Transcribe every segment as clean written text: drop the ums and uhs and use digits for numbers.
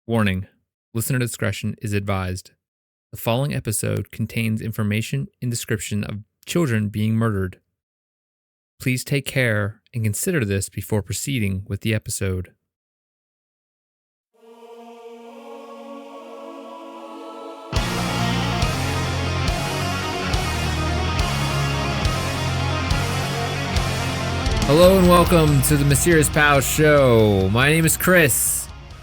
Warning, listener discretion is advised. The following episode contains information and description of children being murdered. Please take care and consider this before proceeding with the episode. Hello and welcome to the Mysterious Pals Show. My name is Chris,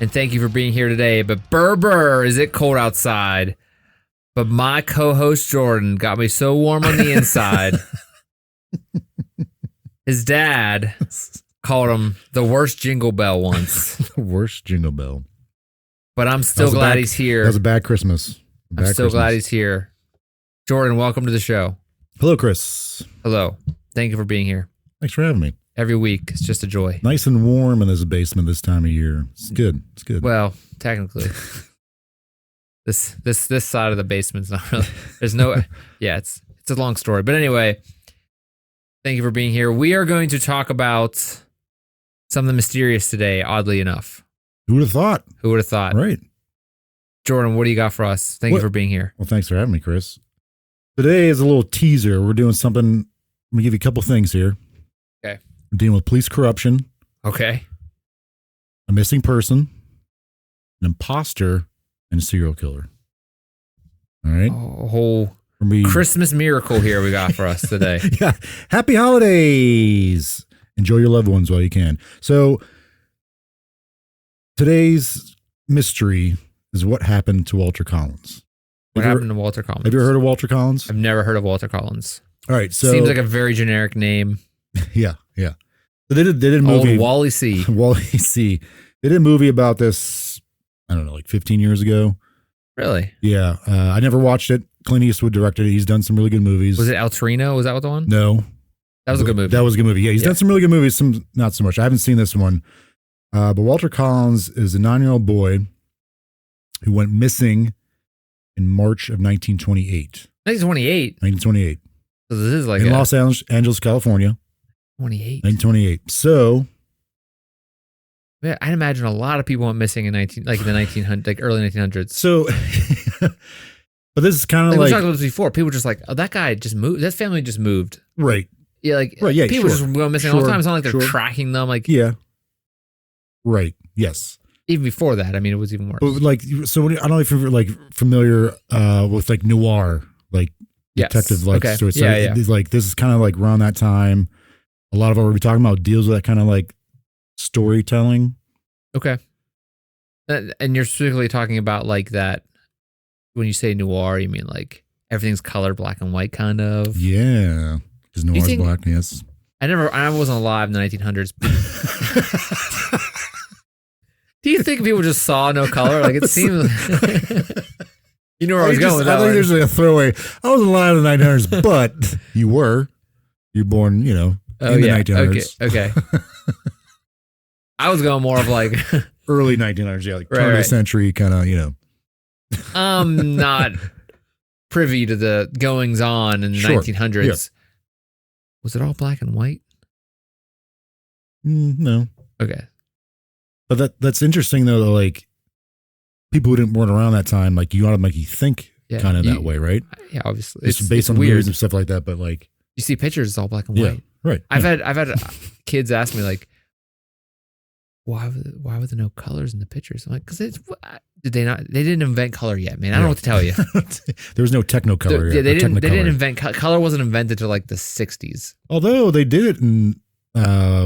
and thank you for being here today. But brr, is it cold outside? But my co-host Jordan got me so warm on the inside. His dad called him the worst jingle bell once. The worst jingle bell. But I'm still glad he's here. That was a bad Christmas. I'm still glad he's here. Jordan, welcome to the show. Hello, Chris. Hello. Thank you for being here. Thanks for having me. Every week, it's just a joy. Nice and warm in this basement this time of year. It's good. It's good. Well, technically, this side of the basement's not really. There's no. Yeah, it's a long story. But anyway, thank you for being here. We are going to talk about something mysterious today. Oddly enough, Who would have thought? Who would have thought? Right. Jordan, what do you got for us? Thank you for being here. Well, thanks for having me, Chris. Today is a little teaser. We're doing something. I'm gonna give you a couple things here. Okay. We're dealing with police corruption. Okay. A missing person, an imposter, and a serial killer. All right. A whole Christmas miracle here we got for us today. Yeah. Happy holidays. Enjoy your loved ones while you can. So today's mystery is what happened to Walter Collins. What happened to Walter Collins? Have you ever heard of Walter Collins? I've never heard of Walter Collins. All right. So seems like a very generic name. Yeah. Yeah. So they did a movie. Old Wally C. Wally C. They did a movie about this, I don't know, like 15 years ago. Really? Yeah. I never watched it. Clint Eastwood directed it. He's done some really good movies. Was it El Torino? Was that what the one? No. That was a good movie. That was a good movie. Yeah, he's done some really good movies, some not so much. I haven't seen this one. But Walter Collins is a 9-year-old boy who went missing in March of 1928. 1928? 1928. So this is like in Los Angeles, California. 28. 1928. So, man, I'd imagine a lot of people went missing in the 1900s, like early 1900s. So, but this is kind of we talked about this before. People were just like, oh, that guy just moved. That family just moved. Right. Yeah, like right. Yeah. People just go missing all the time. It's not like they're tracking them. Like, yeah. Right. Yes. Even before that, I mean, it was even worse. But like, so I don't know if you're like familiar with like noir, like detective like stories. So it's like this is kind of like around that time. A lot of what we're talking about deals with that kind of like storytelling. Okay. And you're specifically talking about like that, when you say noir, you mean like everything's colored black and white kind of? Yeah. Because noir's black, yes. I wasn't alive in the 1900s. Do you think people just saw no color? Like it seemed... You know where I was going with that. I think there's like a throwaway. I wasn't alive in the 1900s, but you were. You're born, in the 1900s. Okay. I was going more of like early 1900s, yeah, like turn of the century kind of, I'm not privy to the goings on in the 1900s. Yeah. Was it all black and white? No. Okay. But that's interesting though. Like people who weren't around that time, like you automatically think kind of that way, right? Yeah, obviously. It's based on weird movies and stuff like that. But like you see pictures, it's all black and white. Right. I've had kids ask me like, why were there no colors in the pictures? I'm like, because they didn't invent color yet, man. I don't know what to tell you. There was no Technicolor. They didn't invent color. Wasn't invented till like the 60s. Although they did it in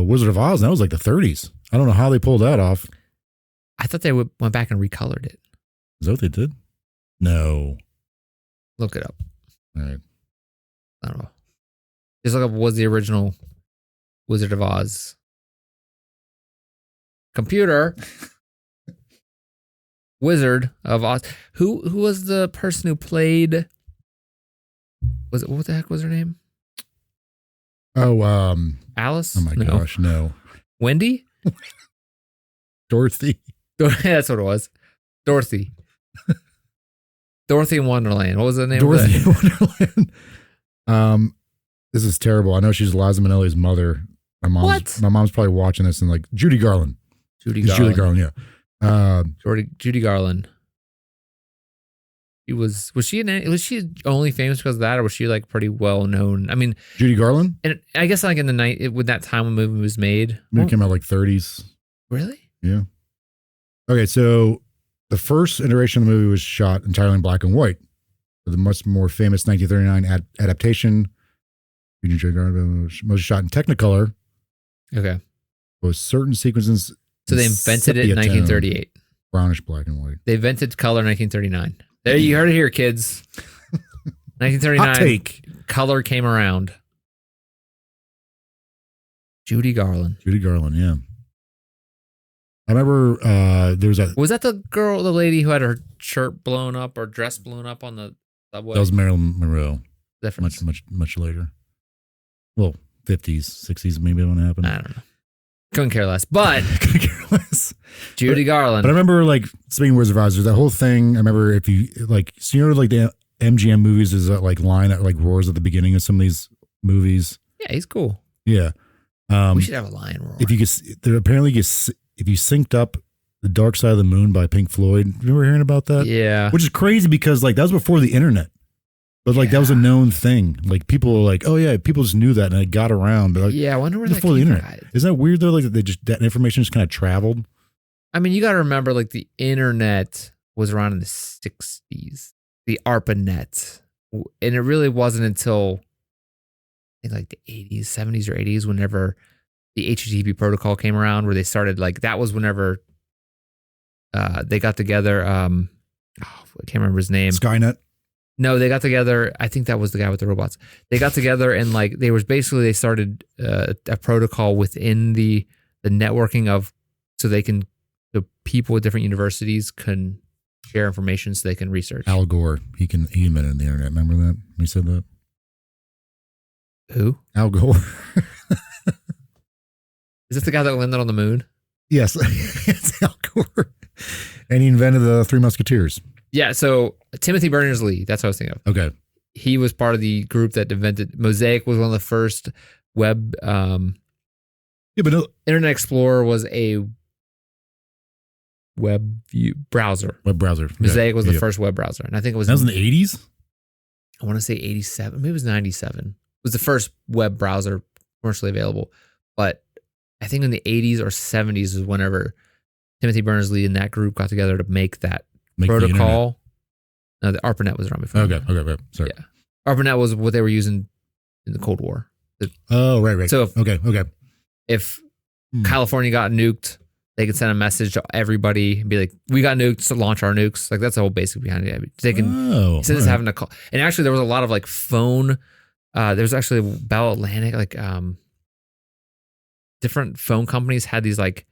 Wizard of Oz, and that was like the 30s. I don't know how they pulled that off. I thought they went back and recolored it. Is that what they did? No. Look it up. All right. I don't know. Just look up what was the original Wizard of Oz. Computer. Wizard of Oz. Who was the person who played? What the heck was her name? Oh, Alice? Oh my gosh, no. Wendy? Dorothy. That's what it was. Dorothy. Dorothy in Wonderland. What was the name Dorothy of that? in Wonderland. This is terrible. I know she's Liza Minnelli's mother. My mom's probably watching this and like Judy Garland. Judy Garland, yeah. Judy Garland. Was she only famous because of that, or was she like pretty well known? I mean, Judy Garland. And I guess like in the night with that time when the movie was made, movie came out like 30s. Really? Yeah. Okay, so the first iteration of the movie was shot entirely in black and white. The much more famous 1939 adaptation, was shot in Technicolor. Okay. With certain sequences. So they invented it in 1938. Brownish black and white. They invented color in 1939. There, you heard it here, kids. 1939. Hot take. Color came around. Judy Garland. Judy Garland, yeah. I remember there was a... Was that the lady who had her shirt blown up or dress blown up on the subway? That was Marilyn Monroe. Difference. Much later. Well, 50s, 60s maybe when it happened. I don't know. Couldn't care less. But Judy Garland. But I remember like speaking of Wizard of Oz, there's that whole thing. I remember if you like, so you know, like the MGM movies is that like line that like roars at the beginning of some of these movies. Yeah, he's cool. Yeah. We should have a lion roar. If you there apparently if you synced up The Dark Side of the Moon by Pink Floyd, remember hearing about that? Yeah. Which is crazy because like that was before the internet. But like that was a known thing. Like people were like, oh yeah, people just knew that and it got around. But like, yeah, I wonder where that before came the internet. Isn't that weird though? Like that information just kind of traveled. I mean, you got to remember, like the internet was around in the 60s, the ARPANET, and it really wasn't until I think like the 80s, 70s or 80s, whenever the HTTP protocol came around, where they started like that was whenever they got together. I can't remember his name. Skynet. No, they got together. I think that was the guy with the robots. They got together and like they started a protocol within the networking of so people with different universities can share information so they can research. Al Gore, he invented the internet. Remember that? He said that. Who? Al Gore. Is this the guy that landed on the moon? Yes, it's Al Gore, and he invented the Three Musketeers. Yeah, so Timothy Berners-Lee, that's what I was thinking of. Okay. He was part of the group that invented Mosaic was one of the first web Internet Explorer was a web browser. Web browser. Mosaic was the first web browser. And I think it was in the 80s? I want to say 87. Maybe it was 97. It was the first web browser commercially available. But I think in the 80s or 70s is whenever Timothy Berners-Lee and that group got together to make that protocol. No, the ARPANET was around before. Okay. Sorry. Yeah. ARPANET was what they were using in the Cold War. Right. So if California got nuked, they could send a message to everybody and be like, we got nuked, so launch our nukes. Like that's the whole basic behind it. They can instead of having to call. And actually there was a lot of like phone there's actually Bell Atlantic, like different phone companies had these like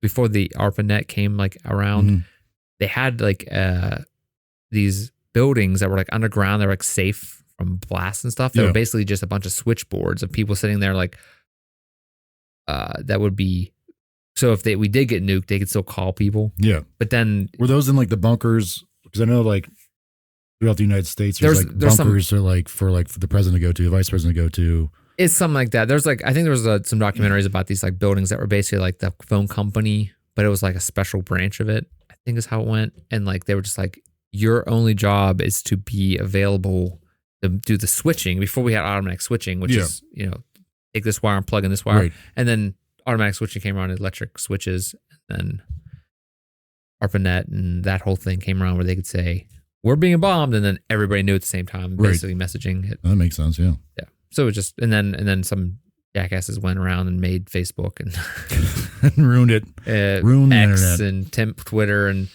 before the ARPANET came like around, they had like these buildings that were like underground, they were like safe from blasts and stuff. They were basically just a bunch of switchboards of people sitting there like that would be so if we did get nuked, they could still call people. Yeah. But then were those in like the bunkers? Because I know like throughout the United States there's like bunkers are like for the president to go to, the vice president to go to. It's something like that. There's like I think there was some documentaries about these like buildings that were basically like the phone company, but it was like a special branch of it, I think is how it went. And like they were just like, your only job is to be available to do the switching before we had automatic switching, which is, take this wire and plug in this wire. Right. And then automatic switching came around, electric switches, and then ARPANET and that whole thing came around where they could say, we're being bombed, and then everybody knew at the same time, basically messaging it. That makes sense, yeah. Yeah. So it just, and then some jackasses went around and made Facebook and ruined it. Ruined the X internet. and Twitter and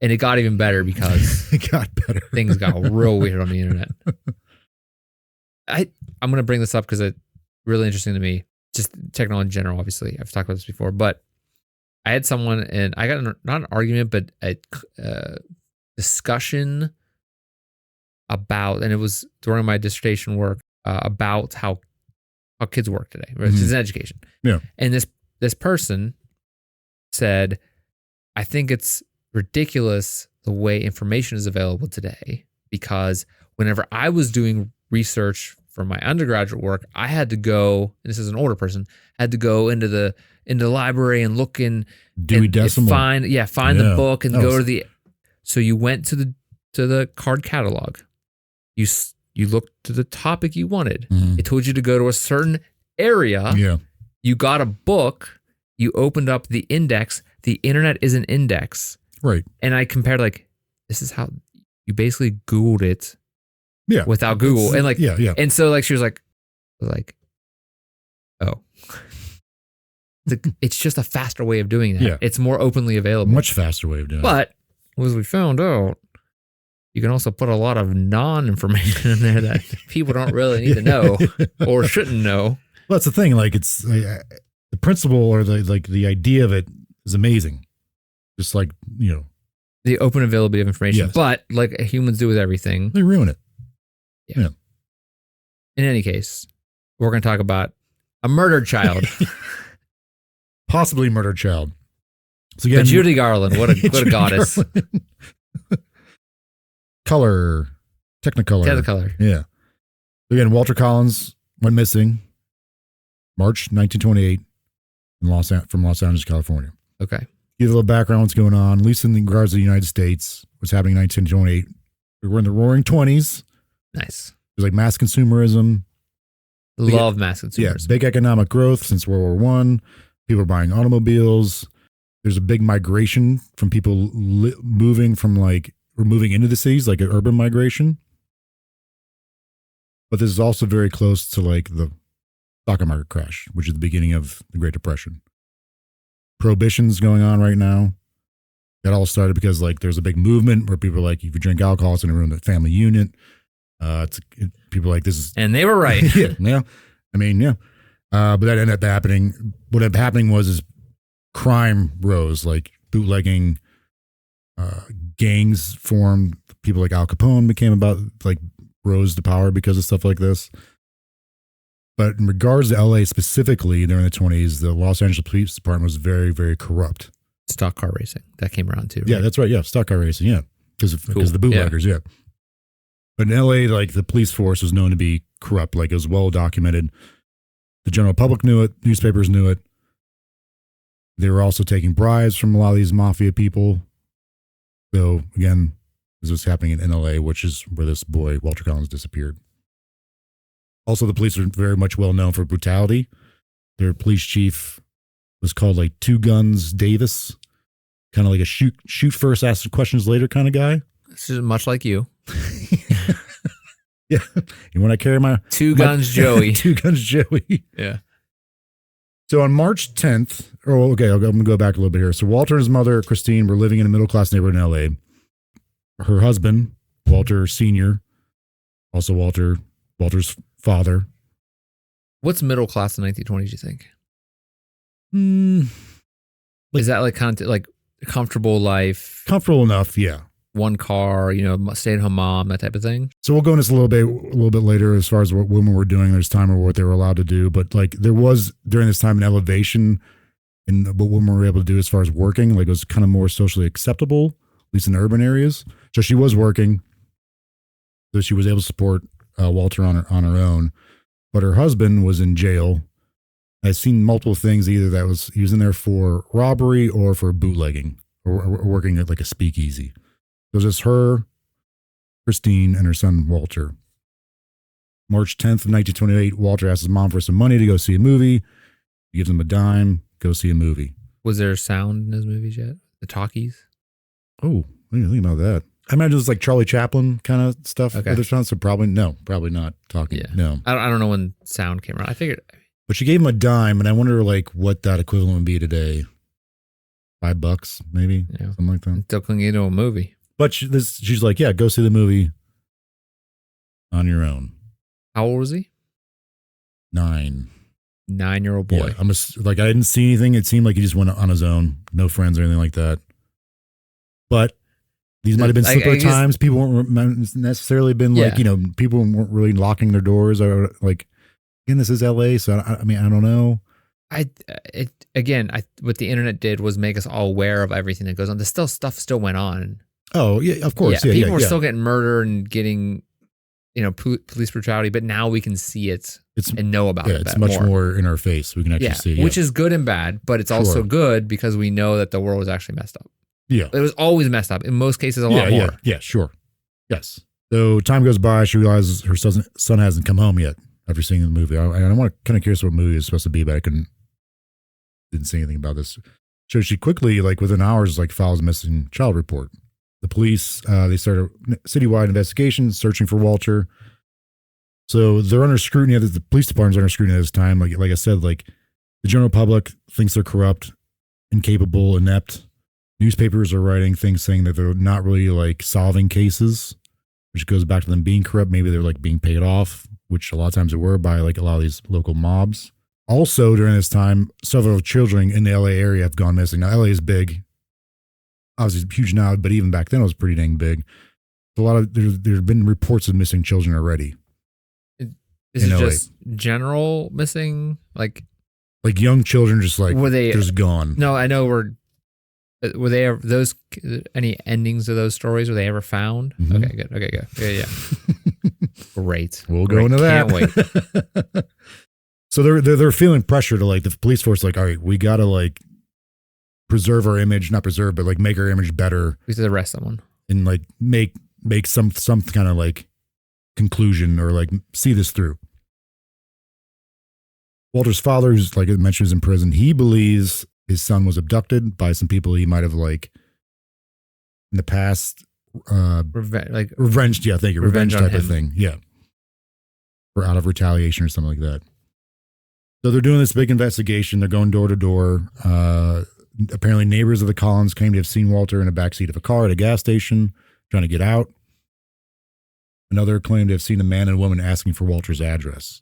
it got even better because it got better. Things got real weird on the internet. I'm going to bring this up because it's really interesting to me. Just technology in general, obviously. I've talked about this before, but I had someone and I got not an argument, but a discussion about, and it was during my dissertation work about how kids work today, right? It's in education. Yeah. And this person said, I think it's ridiculous the way information is available today, because whenever I was doing research for my undergraduate work, I had to go, and this is an older person, had to go into the library and look in Dewey Decimal. Find the book and go to the. So you went to the card catalog. You looked to the topic you wanted. Mm-hmm. It told you to go to a certain area. Yeah. You got a book. You opened up the index. The internet is an index. Right. And I compared this is how you basically Googled it. Yeah. Without Google. And yeah. And so she was like, oh. It's just a faster way of doing that. Yeah. It's more openly available. Much faster way of doing it. But as we found out, you can also put a lot of non-information in there that people don't really need to know or shouldn't know. Well, that's the thing. It's the principle or the idea of it is amazing. Just the open availability of information. Yes. But like humans do with everything, they ruin it. Yeah. In any case, we're going to talk about a murdered child. Possibly murdered child. So again, but Judy Garland, what a goddess. Technicolor. Yeah. Again, Walter Collins went missing March 1928 from Los Angeles, California. Okay. Give a little background what's going on, at least in regards to the United States, what's happening in 1928. We were in the roaring 20s. Nice. It was like mass consumerism. Love mass consumerism. Yeah, big economic growth since World War I. People are buying automobiles. There's a big migration from people moving into the cities, like an urban migration. But this is also very close to the stock market crash, which is the beginning of the Great Depression. Prohibition's going on right now. That all started because there's a big movement where people are like, if you drink alcohol, it's going to ruin the family unit. People are like, this is, and they were right. yeah. I mean, yeah. But that ended up happening. What ended up happening was crime rose, bootlegging, gangs formed. People like Al Capone rose to power because of stuff like this. But in regards to LA specifically, during the 20s, the Los Angeles Police Department was very, very corrupt. Stock car racing. That came around too. Right? Yeah, that's right. Yeah, stock car racing. Yeah, because of the bootleggers. Yeah. But in LA, the police force was known to be corrupt. It was well documented. The general public knew it. Newspapers knew it. They were also taking bribes from a lot of these mafia people. So again, this was happening in LA, which is where this boy, Walter Collins, disappeared. Also, the police are very much well known for brutality. Their police chief was called Two Guns Davis, kind of like a shoot first, ask questions later kind of guy. This is much like you. Yeah. And when I carry my Two Guns Joey. Two Guns Joey. Yeah. So on March 10th, I'm going to go back a little bit here. So Walter and his mother, Christine, were living in a middle-class neighborhood in LA. Her husband, Walter Sr., also Walter's father. What's middle class in 1920s, do you think? Is that comfortable life? Comfortable enough, yeah. One car, stay-at-home mom, that type of thing. So we'll go into this a little bit later as far as what women were doing. There's time or what they were allowed to do, but there was during this time an elevation in what women were able to do as far as working. It was kind of more socially acceptable, at least in urban areas. So she was working, so she was able to support Walter on her own. But her husband was in jail. I've seen multiple things, either he was in there for robbery or for bootlegging or working at a speakeasy. It was just her, Christine, and her son, Walter. March 10th of 1928, Walter asks his mom for some money to go see a movie. He gives him a dime, go see a movie. Was there sound in those movies yet? The talkies? Oh, I didn't think about that. I imagine it's Charlie Chaplin kind of stuff. Okay. So probably not talking. Yeah. No. I don't know when sound came around. I figured. But she gave him a dime, and I wonder what that equivalent would be today. $5, maybe? Yeah. Something like that. Still couldn't get into a movie. But she's like, yeah, go see the movie on your own. How old was he? 9. 9-year-old boy. Yeah, I didn't see anything. It seemed like he just went on his own. No friends or anything like that. But these might have been simpler times. People weren't necessarily been people weren't really locking their doors or again, this is LA. So I don't know. What the internet did was make us all aware of everything that goes on. Stuff still went on. Oh yeah, of course. Yeah, people were still getting murdered and getting police brutality, but now we can see it and know about it. It's much more in our face. We can actually see it. Which is good and bad, but it's also good because we know that the world was actually messed up. Yeah. It was always messed up. In most cases, a lot more. Yeah, sure. Yes. So time goes by. She realizes her son hasn't come home yet after seeing the movie. I'm kind of curious what movie it's supposed to be, but I didn't see anything about this. So she quickly, within hours, files a missing child report. The police, they started a citywide investigation searching for Walter. So they're under scrutiny. The police department's under scrutiny at this time. Like I said, the general public thinks they're corrupt, incapable, inept. Newspapers are writing things saying that they're not really solving cases, which goes back to them being corrupt. Maybe they're being paid off, which a lot of times they were by a lot of these local mobs. Also, during this time, several children in the LA area have gone missing. Now, LA is big. Obviously, huge now, but even back then it was pretty dang big. There have been reports of missing children already. Is it just general missing? Like young children were they just gone? No, I know were they ever, those any endings of those stories? Were they ever found? Mm-hmm. Okay, good. Yeah. Great. We'll go into that. Can't wait. So they're feeling pressure to the police force. All right, we gotta preserve our image, not preserve, but make our image better. We should arrest someone and make some kind of conclusion or see this through. Walter's father, who's I mentioned, is in prison. He believes his son was abducted by some people he might have in the past revenge. Yeah, thank you. Revenge type of thing. Yeah, or out of retaliation or something like that. So they're doing this big investigation. They're going door to door. Apparently, neighbors of the Collins claim to have seen Walter in the backseat of a car at a gas station trying to get out. Another claimed to have seen a man and a woman asking for Walter's address.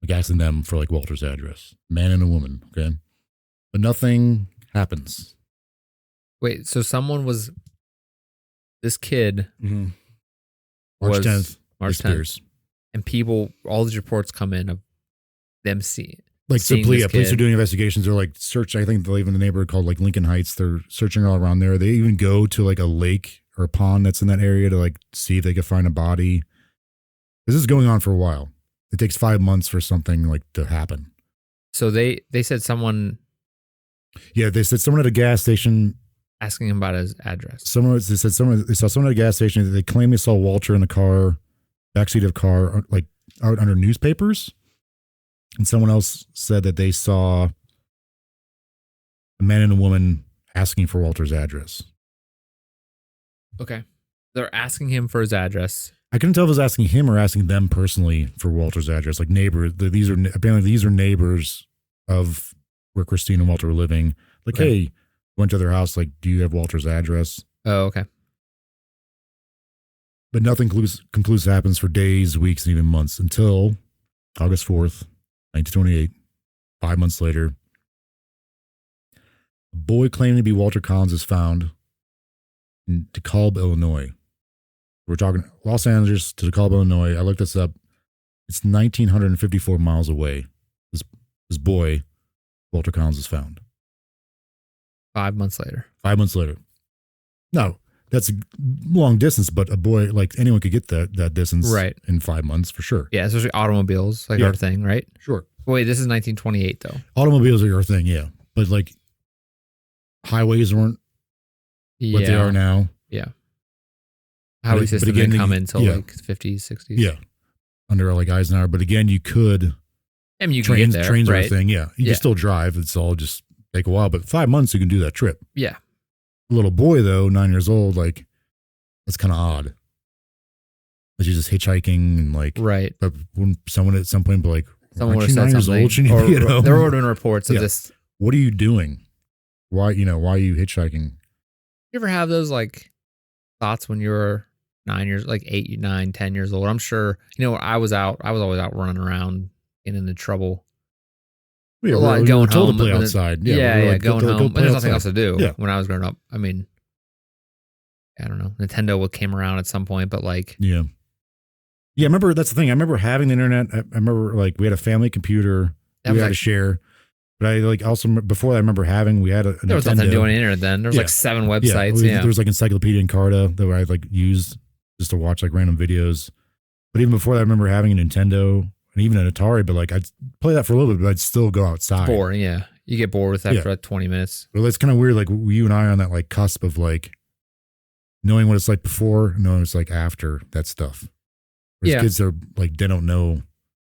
Asking them for Walter's address. Man and a woman, okay? But nothing happens. Wait, so this kid March 10th. March 10th. And all these reports come in of them seeing. Police are doing investigations. They're searching. I think they live in a neighborhood called Lincoln Heights. They're searching all around there. They even go to a lake or a pond that's in that area to see if they can find a body. This is going on for a while. It takes 5 months for something to happen. So they said someone. Yeah, they said someone at a gas station asking him about his address. They saw someone at a gas station. They claim they saw Walter in the car, backseat of a car, out under newspapers. And someone else said that they saw a man and a woman asking for Walter's address. Okay. They're asking him for his address. I couldn't tell if it was asking him or asking them personally for Walter's address. Neighbors. Apparently these are neighbors of where Christine and Walter were living. Hey, went to their house. Do you have Walter's address? Oh, okay. But nothing conclusive happens for days, weeks, and even months until August 4th. 1928, 5 months later, a boy claiming to be Walter Collins is found in DeKalb, Illinois. We're talking Los Angeles to DeKalb, Illinois. I looked this up. It's 1,954 miles away. This boy, Walter Collins, is found. 5 months later. 5 months later. No, that's a long distance, but a boy, anyone could get that distance in 5 months for sure. Yeah, especially automobiles, our thing, right? Sure. Wait, this is 1928 though. Automobiles are your thing, yeah. But highways weren't what they are now. Yeah. Highway system didn't come until 50s, 60s. Yeah. Under Eisenhower. But again, you could. You can get there, trains right? are a thing, yeah. You can still drive. It's all just take a while. But 5 months, you can do that trip. Yeah. A little boy, though, 9 years old, that's kind of odd. She's just hitchhiking and right. But when someone at some point be someone would have said 9 years something, old, there would have been reports of this. What are you doing? Why are you hitchhiking? You ever have those thoughts when you were 9 years, 8, 9, 10 years old? I'm sure, I was always out running around, getting into trouble. Yeah, going home. To play outside. Going home. But there's nothing else to do Yeah. when I was growing up. I mean, I don't know. Nintendo came around at some point, but Yeah. Yeah, I remember, that's the thing. I remember having the internet. I remember we had a family computer we had to share. But I also, before that, I remember we had a Nintendo. There was nothing to do on the internet then. There was 7 websites. There was Encyclopedia Encarta that I used just to watch random videos. But even before that, I remember having a Nintendo and even an Atari, but like I'd play that for a little bit, but I'd still go outside. Boring, yeah. You get bored with that for like 20 minutes. Well, it's kind of weird. Like you and I are on that like cusp of like knowing what it's like before, knowing what it's like after that stuff. Whereas kids are like, they don't know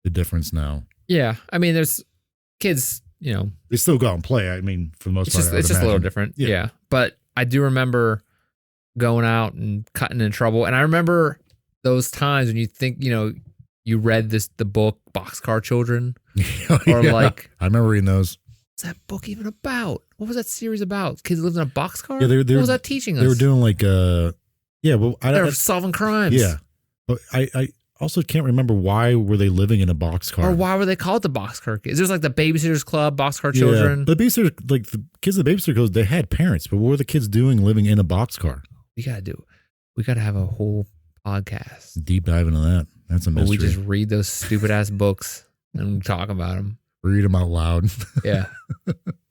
the difference now. Yeah. I mean, there's kids, you know. They still go out and play. I mean, for the most part. It's just a little different. Yeah. But I do remember going out and cutting in trouble. And I remember those times when you think, you know, you read the book Boxcar Children. Or like. I remember reading those. What's that book even about? What was that series about? Kids lived in a boxcar? Yeah, what was that teaching us? They were doing like, they were solving crimes. Yeah. But I also can't remember why were they living in a boxcar. Or why were they called the Boxcar Kids? There's like the Babysitters Club, Boxcar Children. The babysitters, like the kids of the Babysitter Club, they had parents, but what were the kids doing living in a boxcar? We gotta have a whole podcast. Deep dive into that. That's a mystery. We just read those stupid ass books and talk about them. Read them out loud. Yeah.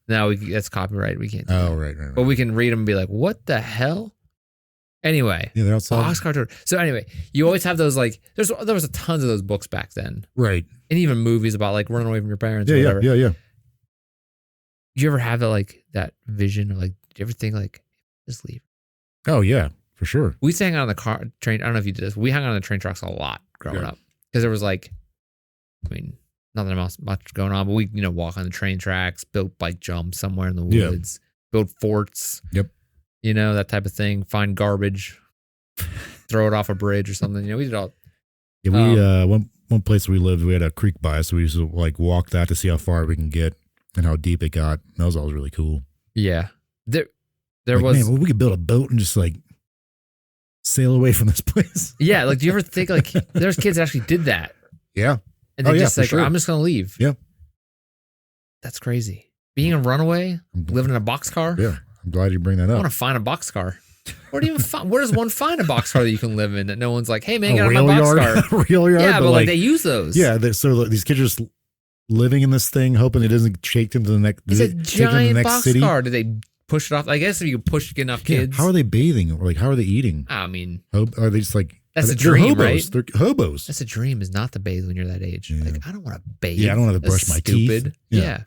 No, that's copyright. We can't do that. Right. But we can read them and be like, what the hell? Anyway. Yeah, they're outside. Boxcar Children. So anyway, you always have those like, there was a tons of those books back then. Right. And even movies about like running away from your parents or whatever. Yeah. Did you ever have that vision or like, did you ever think like, just leave? Oh yeah, for sure. We used to hang out on the train. I don't know if you did this. We hung out on the train tracks a lot growing up because there was like, I mean, nothing else much going on, but we, you know, walk on the train tracks, build bike jumps somewhere in the woods, build forts. Yep. You know, that type of thing. Find garbage, throw it off a bridge or something. You know, we did all. Yeah, we one place we lived, we had a creek by us, so we used to like walk that to see how far we can get and how deep it got. That was always really cool. Yeah, there like, was. Man, well, we could build a boat and just like sail away from this place. Yeah, like do you ever think like there's kids that actually did that? Yeah. And they just like, I'm just going to leave. Yeah. That's crazy. Being a runaway, living in a boxcar. Yeah. I'm glad you bring that up. I want to find a boxcar. Where does one find a boxcar that you can live in that no one's like, hey man, get out of my boxcar. Real yard. Yeah, but like they use those. Yeah. So these kids are just living in this thing, hoping it doesn't shake them to the next. It's a giant boxcar. Did they push it off? I guess if you push good enough kids. How are they bathing? Or like, how are they eating? I mean, are they just like. That's a dream, hobos. right? They're hobos. That's a dream, is not to bathe when you're that age. Yeah. Like, I don't want to bathe. Yeah, I don't want to brush my teeth. Yeah.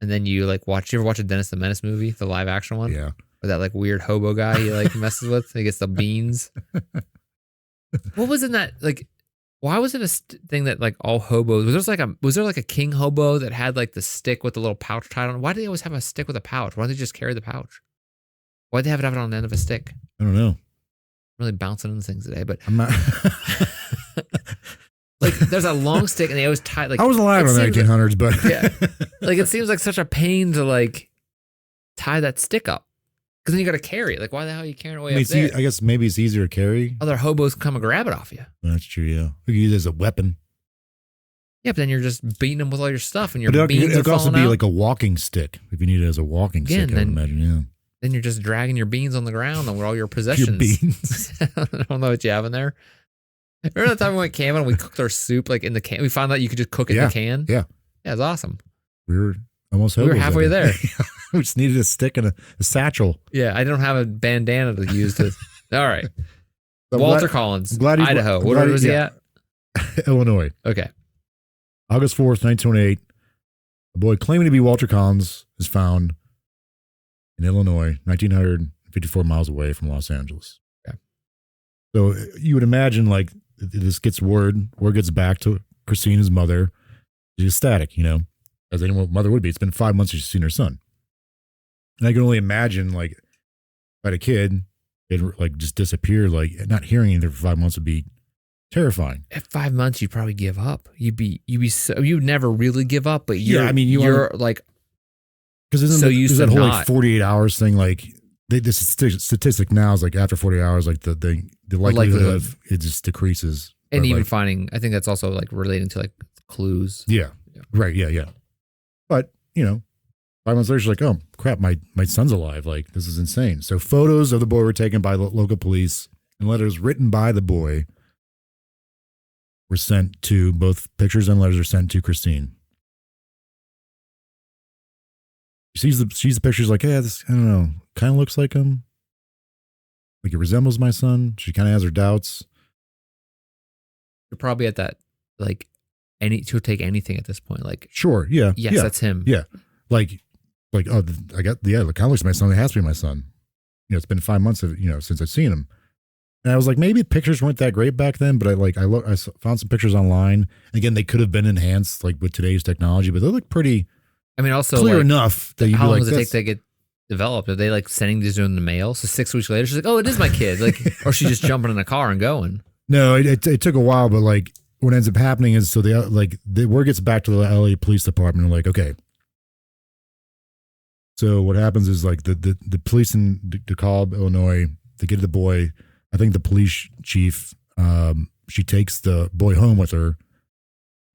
And then you like you ever watch a Dennis the Menace movie, the live action one? Yeah. Or that like weird hobo guy he like messes with. He gets the beans. What was in that? Like, why was it a thing that like all hobos, was there like a king hobo that had like the stick with the little pouch tied on it? Why do they always have a stick with a pouch? Why don't they just carry the pouch? Why'd they have it on the end of a stick? I don't know. Really bouncing into things today, but I'm not. Like there's a long stick and they always tie like. I wasn't alive in the 1900s, but yeah, like it seems like such a pain to like tie that stick up because then you got to carry it. Like why the hell are you carrying it way up there? I guess maybe it's easier to carry. Other hobos come and grab it off you. That's true. Yeah, you can use it as a weapon. Yeah, but then you're just beating them with all your stuff and your beans it could also be out. like a walking stick if you need it as a walking stick. I would imagine. Yeah. Then you're just dragging your beans on the ground and with all your possessions. Your beans. I don't know what you have in there. Remember the time we went camping and we cooked our soup like in the can? We found out you could just cook it in the can. Yeah. Yeah, it's awesome. We were almost halfway there. We just needed a stick and a satchel. Yeah, I don't have a bandana to use to. All right. Walter Collins, Idaho. What was he at? Illinois. Okay. August 4th, 1928. A boy claiming to be Walter Collins is found in Illinois, 1,954 miles away from Los Angeles. Okay. So you would imagine like this gets word gets back to Christina's mother. She's ecstatic, you know, as any mother would be. It's been 5 months since she's seen her son. And I can only imagine like if I had a kid, it like just disappeared, like not hearing anything for 5 months would be terrifying. At 5 months, you'd probably give up. You'd never really give up, but you're like, because there's that whole like 48 hours thing. Like the statistic now is like after 48 hours, like the likelihood of it just decreases. And even finding, I think that's also like relating to like clues. Yeah. Right. Yeah. But you know, 5 months later, she's like, oh crap, my son's alive. Like this is insane. So photos of the boy were taken by local police and letters written by the boy were sent to, both pictures and letters are sent to Christine. She sees the pictures like, yeah, this, I don't know, kind of looks like him. Like it resembles my son. She kind of has her doubts. You're probably at that, like, to take anything at this point. Like, sure, yeah, yes, yeah, that's him. yeah, like oh, I got look how looks my son. It has to be my son. It's been 5 months since I've seen him, and I was like, maybe the pictures weren't that great back then, but I found some pictures online. Again, they could have been enhanced like with today's technology, but they look pretty. I mean, also clear enough that how long does it take to get developed? Are they like sending these in the mail? So 6 weeks later, she's like, "Oh, it is my kid," like, or she's just jumping in a car and going. No, it took a while, but like what ends up happening is the word gets back to the LA Police Department. And like, okay, so what happens is like the police in DeKalb, Illinois, they get the boy. I think the police chief, she takes the boy home with her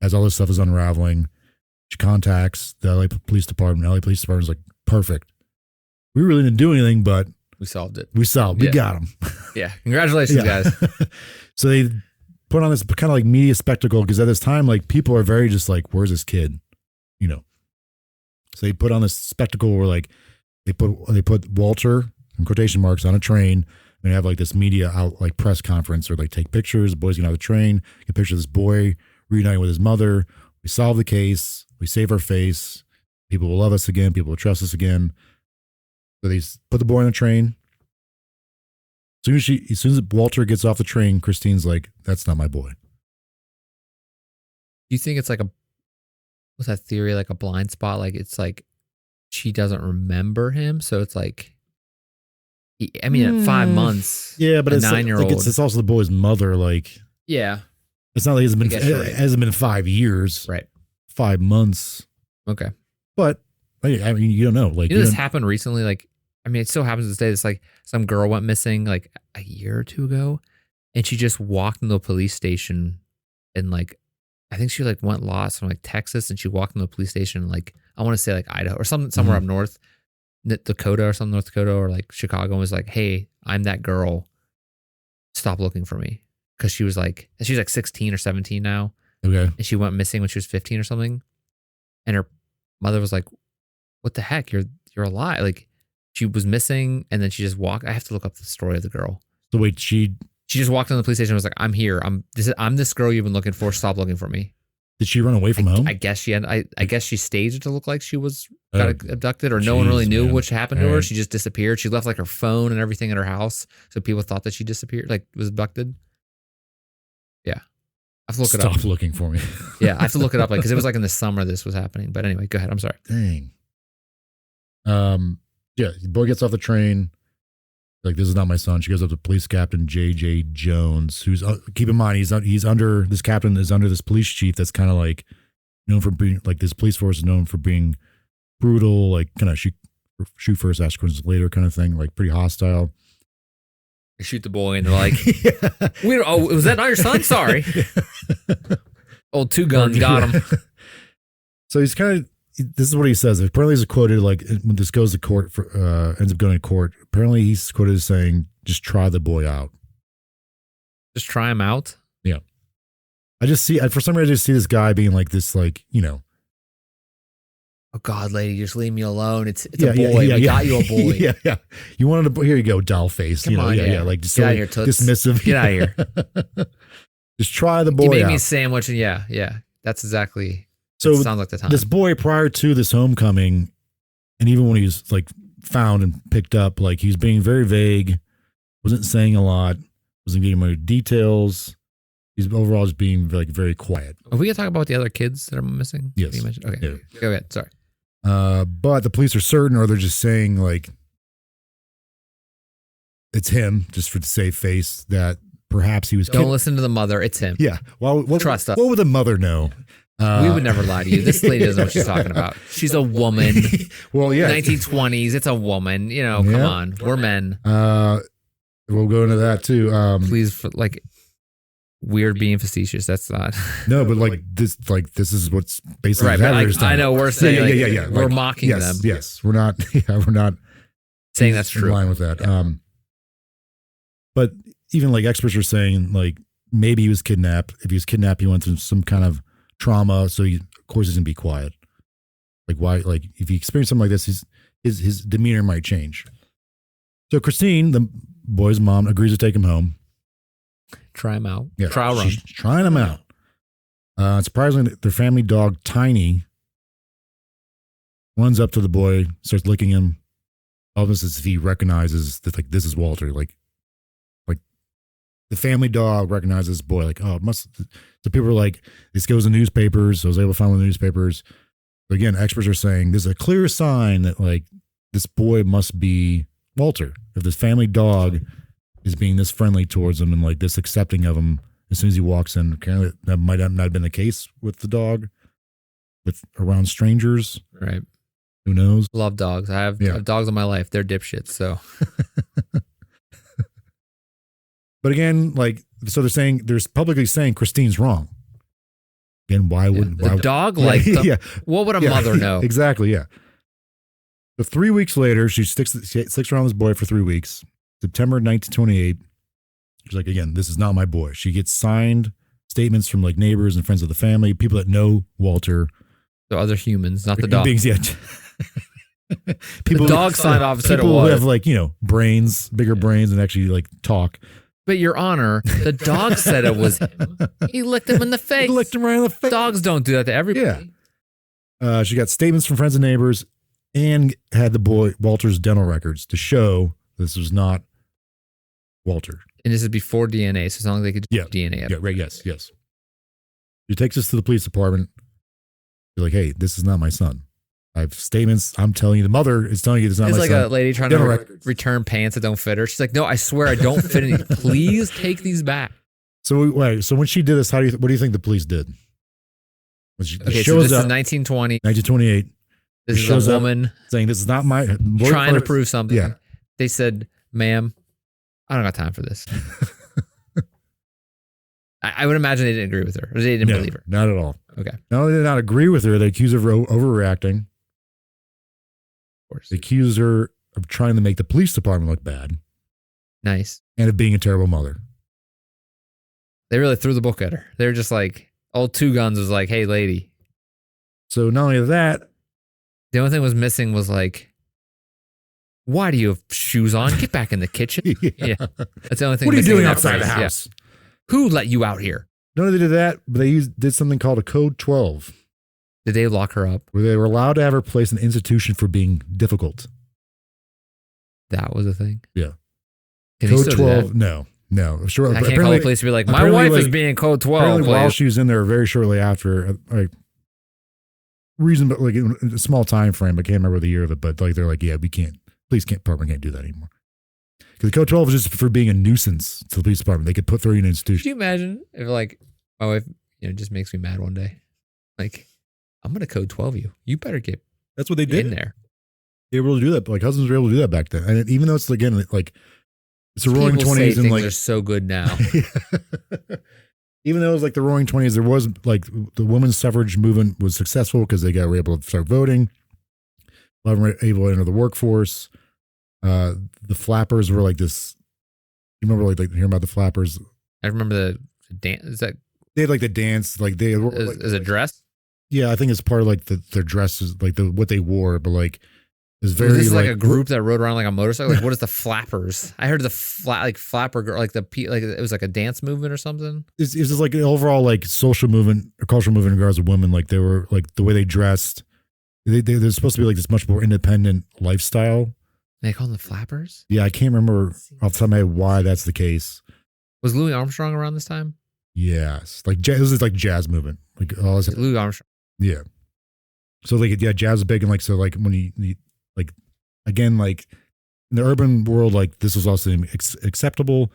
as all this stuff is unraveling. She contacts the LA Police Department. LA Police Department's like, perfect. We really didn't do anything, but we solved it. We got him. Yeah. Congratulations, guys. So they put on this kind of like media spectacle because at this time, like people are very just like, where's this kid? So they put on this spectacle where like they put Walter in quotation marks on a train. And they have like this media out like press conference or like take pictures. The boys get out of the train, get pictures of this boy reuniting with his mother. We solve the case. We save our face. People will love us again. People will trust us again. So they put the boy on the train. As soon as Walter gets off the train, Christine's like, "That's not my boy." Do you think it's like what's that theory? Like a blind spot? Like it's like she doesn't remember him, so it's like, at 5 months, yeah, but it's 9-year-old. It's also the boy's mother. Like, yeah, it's not like it hasn't been 5 years, right? 5 months, okay. But I mean, you don't know. Like, this happened recently. Like, it still happens to this day. It's like some girl went missing like a year or two ago, and she just walked into a police station, and like, I think she like went lost from like Texas, and she walked into a police station, like I want to say like Idaho or somewhere up north, Dakota or something, North Dakota or like Chicago, and was like, "Hey, I'm that girl. Stop looking for me." Because she's like 16 or 17 now. Okay. And she went missing when she was 15 or something, and her mother was like, "What the heck? You're alive!" Like, she was missing, and then she just walked. I have to look up the story of the girl. So wait, she just walked into the police station and was like, "I'm here. I'm this girl you've been looking for. Stop looking for me." Did she run away from home? I guess she had. I guess she staged it to look like she got abducted, or no one really knew what happened to her. She just disappeared. She left like her phone and everything in her house, so people thought that she disappeared, like was abducted. Yeah, I have to look it up. Stop looking for me. Yeah, I have to look it up, like, because it was like in the summer this was happening. But anyway, go ahead. I'm sorry. Dang. Yeah, the boy gets off the train. Like, "This is not my son." She goes up to Police Captain J.J. Jones, who's, keep in mind, he's under, this captain is under this police chief that's kind of like known for being, like, this police force is known for being brutal, like kind of shoot first, ask questions later kind of thing, like pretty hostile. They shoot the boy and they're like, was that not your son? Sorry. Old two guns got him. So he's kind of, this is what he says. Apparently he's quoted, like, when this goes to court, ends up going to court, apparently he's quoted as saying, "Just try the boy out." Just try him out? Yeah. For some reason, I just see this guy being like this, like, "Oh God, lady, just leave me alone. It's a boy. We got you a boy." Yeah. You wanted a boy. Here you go, doll face. Come on, like just get so out of here, toots. dismissive. Get out of here. Just try the boy out. You made me a sandwich, and yeah. That's exactly. So sounds like the time. This boy, prior to this homecoming, and even when he was like found and picked up, like, he was being very vague, wasn't saying a lot, wasn't getting many details. He's overall just being like very quiet. Are we gonna talk about the other kids that are missing? Yes. You mentioned? Okay. Yeah. Go ahead. Sorry. But the police are certain, or they're just saying like it's him, just for the safe face, that perhaps he was. Don't listen to the mother. It's him. Yeah. Well, trust us. What would the mother know? We would never lie to you. This lady doesn't know what she's talking about. She's a woman. Well, yeah. 1920s. It's a woman. Come on. We're men. We'll go into that too. Please, like, weird being facetious. That's not. No, but like this is what's basically right. But I know we're saying yeah. We're mocking them. Yes, we're not. Yeah, we're not saying that's true. In line with that. Yeah. But even like experts are saying, like, maybe he was kidnapped. If he was kidnapped, he went through some kind of trauma. So of course he's gonna be quiet. Like, why? Like, if he experienced something like this, his demeanor might change. So Christine, the boy's mom, agrees to take him home. try them out. Yeah, trial run. She's trying them out. Surprisingly, their family dog, Tiny, runs up to the boy, starts licking him, almost as if he recognizes that, like, this is Walter. Like the family dog recognizes this boy. Like, oh, it must. So people are like, this goes in newspapers. So I was able to find one of the newspapers. But again, experts are saying there's a clear sign that, like, this boy must be Walter. If this family dog is being this friendly towards him and, like, this accepting of him as soon as he walks in, apparently that might not have been the case with the dog, with around strangers. Right. Who knows? Love dogs. I have dogs in my life. They're dipshits. So. But again, like, so they're publicly saying Christine's wrong. Again, why wouldn't the dog like? What would a mother know? Exactly. Yeah. So 3 weeks later, she sticks around this boy for 3 weeks. September 1928. She's like, again, this is not my boy. She gets signed statements from, like, neighbors and friends of the family, people that know Walter. So other humans, not the dog. Beings, yeah. People, the dog signed off and said it was. People who have, like, brains, bigger brains, and actually, like, talk. But Your Honor, the dog said it was him. He licked him in the face. He licked him right in the face. Dogs don't do that to everybody. Yeah. She got statements from friends and neighbors and had the boy Walter's dental records to show this was not Walter. And this is before DNA, so it's not like they could do DNA. Yeah, right. Yes. She takes us to the police department. She's like, hey, this is not my son. I have statements. I'm telling you, the mother is telling you this is not my son. It's like a lady trying to return pants that don't fit her. She's like, no, I swear I don't fit any. Please take these back. So when she did this, what do you think the police did? So this is 1920. 1928. This is a woman saying this is not my trying to prove something. Yeah. They said, ma'am, I don't got time for this. I would imagine they didn't agree with her. Or they didn't believe her. Not at all. Okay. Not only did they not agree with her, they accused her of overreacting. They accused her of trying to make the police department look bad. Nice. And of being a terrible mother. They really threw the book at her. They were just like, old Two Guns was like, hey, lady. So not only that. The only thing was missing was like, why do you have shoes on? Get back in the kitchen. Yeah. That's the only thing. What are you doing outside the house? Yeah. Who let you out here? Not only did they do that, but they did something called a Code 12. Did they lock her up? Where they were allowed to have her placed in an institution for being difficult. That was a thing? Yeah. Code 12, no. Sure. I can't call the police and be like, my wife is being Code 12. While she was in there very shortly after, like, reason, but like in a small time frame, I can't remember the year of it, but like they're like, yeah, police department can't do that anymore. Because the Code 12 was just for being a nuisance to the police department. They could throw you in an institution. Could you imagine if, like, my wife, just makes me mad one day? Like, I'm going to Code 12 you. You better get That's what they did in there. They were able to do that. Like, husbands were able to do that back then. And even though it's, again, like, it's the roaring 20s and like. They're so good now. Even though it was like the roaring 20s, there was like the women's suffrage movement was successful because they were able to start voting. A lot of them were able to enter the workforce. The flappers were like this. You remember like hearing about the flappers? I remember the dance. Is that they had like the dance, like they were is a dress? Yeah, I think it's part of like their dresses, like what they wore, but like it's very. Was this like a group that rode around like a motorcycle? Like what is the flappers? I heard the flapper girl, like it was like a dance movement or something. It's just like an overall like social movement or cultural movement in regards to women. Like they were like the way they dressed. They're supposed to be like this much more independent lifestyle. They call them the flappers? Yeah, I can't remember off the top of my head why that's the case. Was Louis Armstrong around this time? Yes, like this is like jazz movement, like all this. Louis Armstrong. Yeah. So like jazz is big, and like so like when you like again like in the urban world, like this was also acceptable,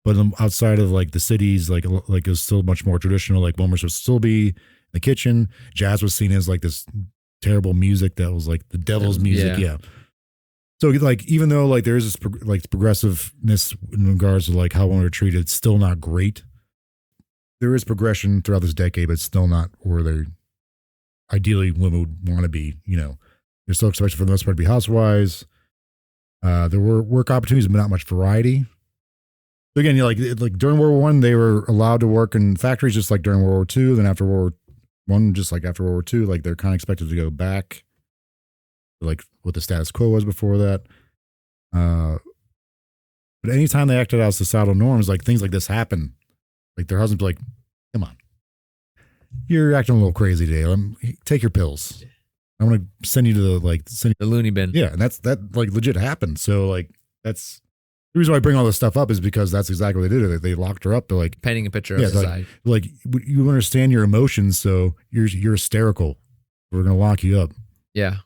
but outside of like the cities, like it was still much more traditional. Like women would still be in the kitchen. Jazz was seen as like this terrible music that was like the devil's music. Yeah. So like even though like there is this like progressiveness in regards to like how women are treated, it's still not great. There is progression throughout this decade, but it's still not where they ideally women would want to be. They're still expected for the most part to be housewives. There were work opportunities, but not much variety. So again, like during World War I, they were allowed to work in factories just like during World War II. Then after World War I, just like after World War II, like they're kind of expected to go back to like what the status quo was before that. But anytime they acted out societal norms, like things like this happen. Like their husband's like, come on, you're acting a little crazy today. Take your pills. I want to send you to the loony bin. Yeah, and that like legit happened. So like that's the reason why I bring all this stuff up is because that's exactly what they did. They locked her up. They're like painting a picture of society. Like you understand your emotions, so you're hysterical. We're gonna lock you up. Yeah,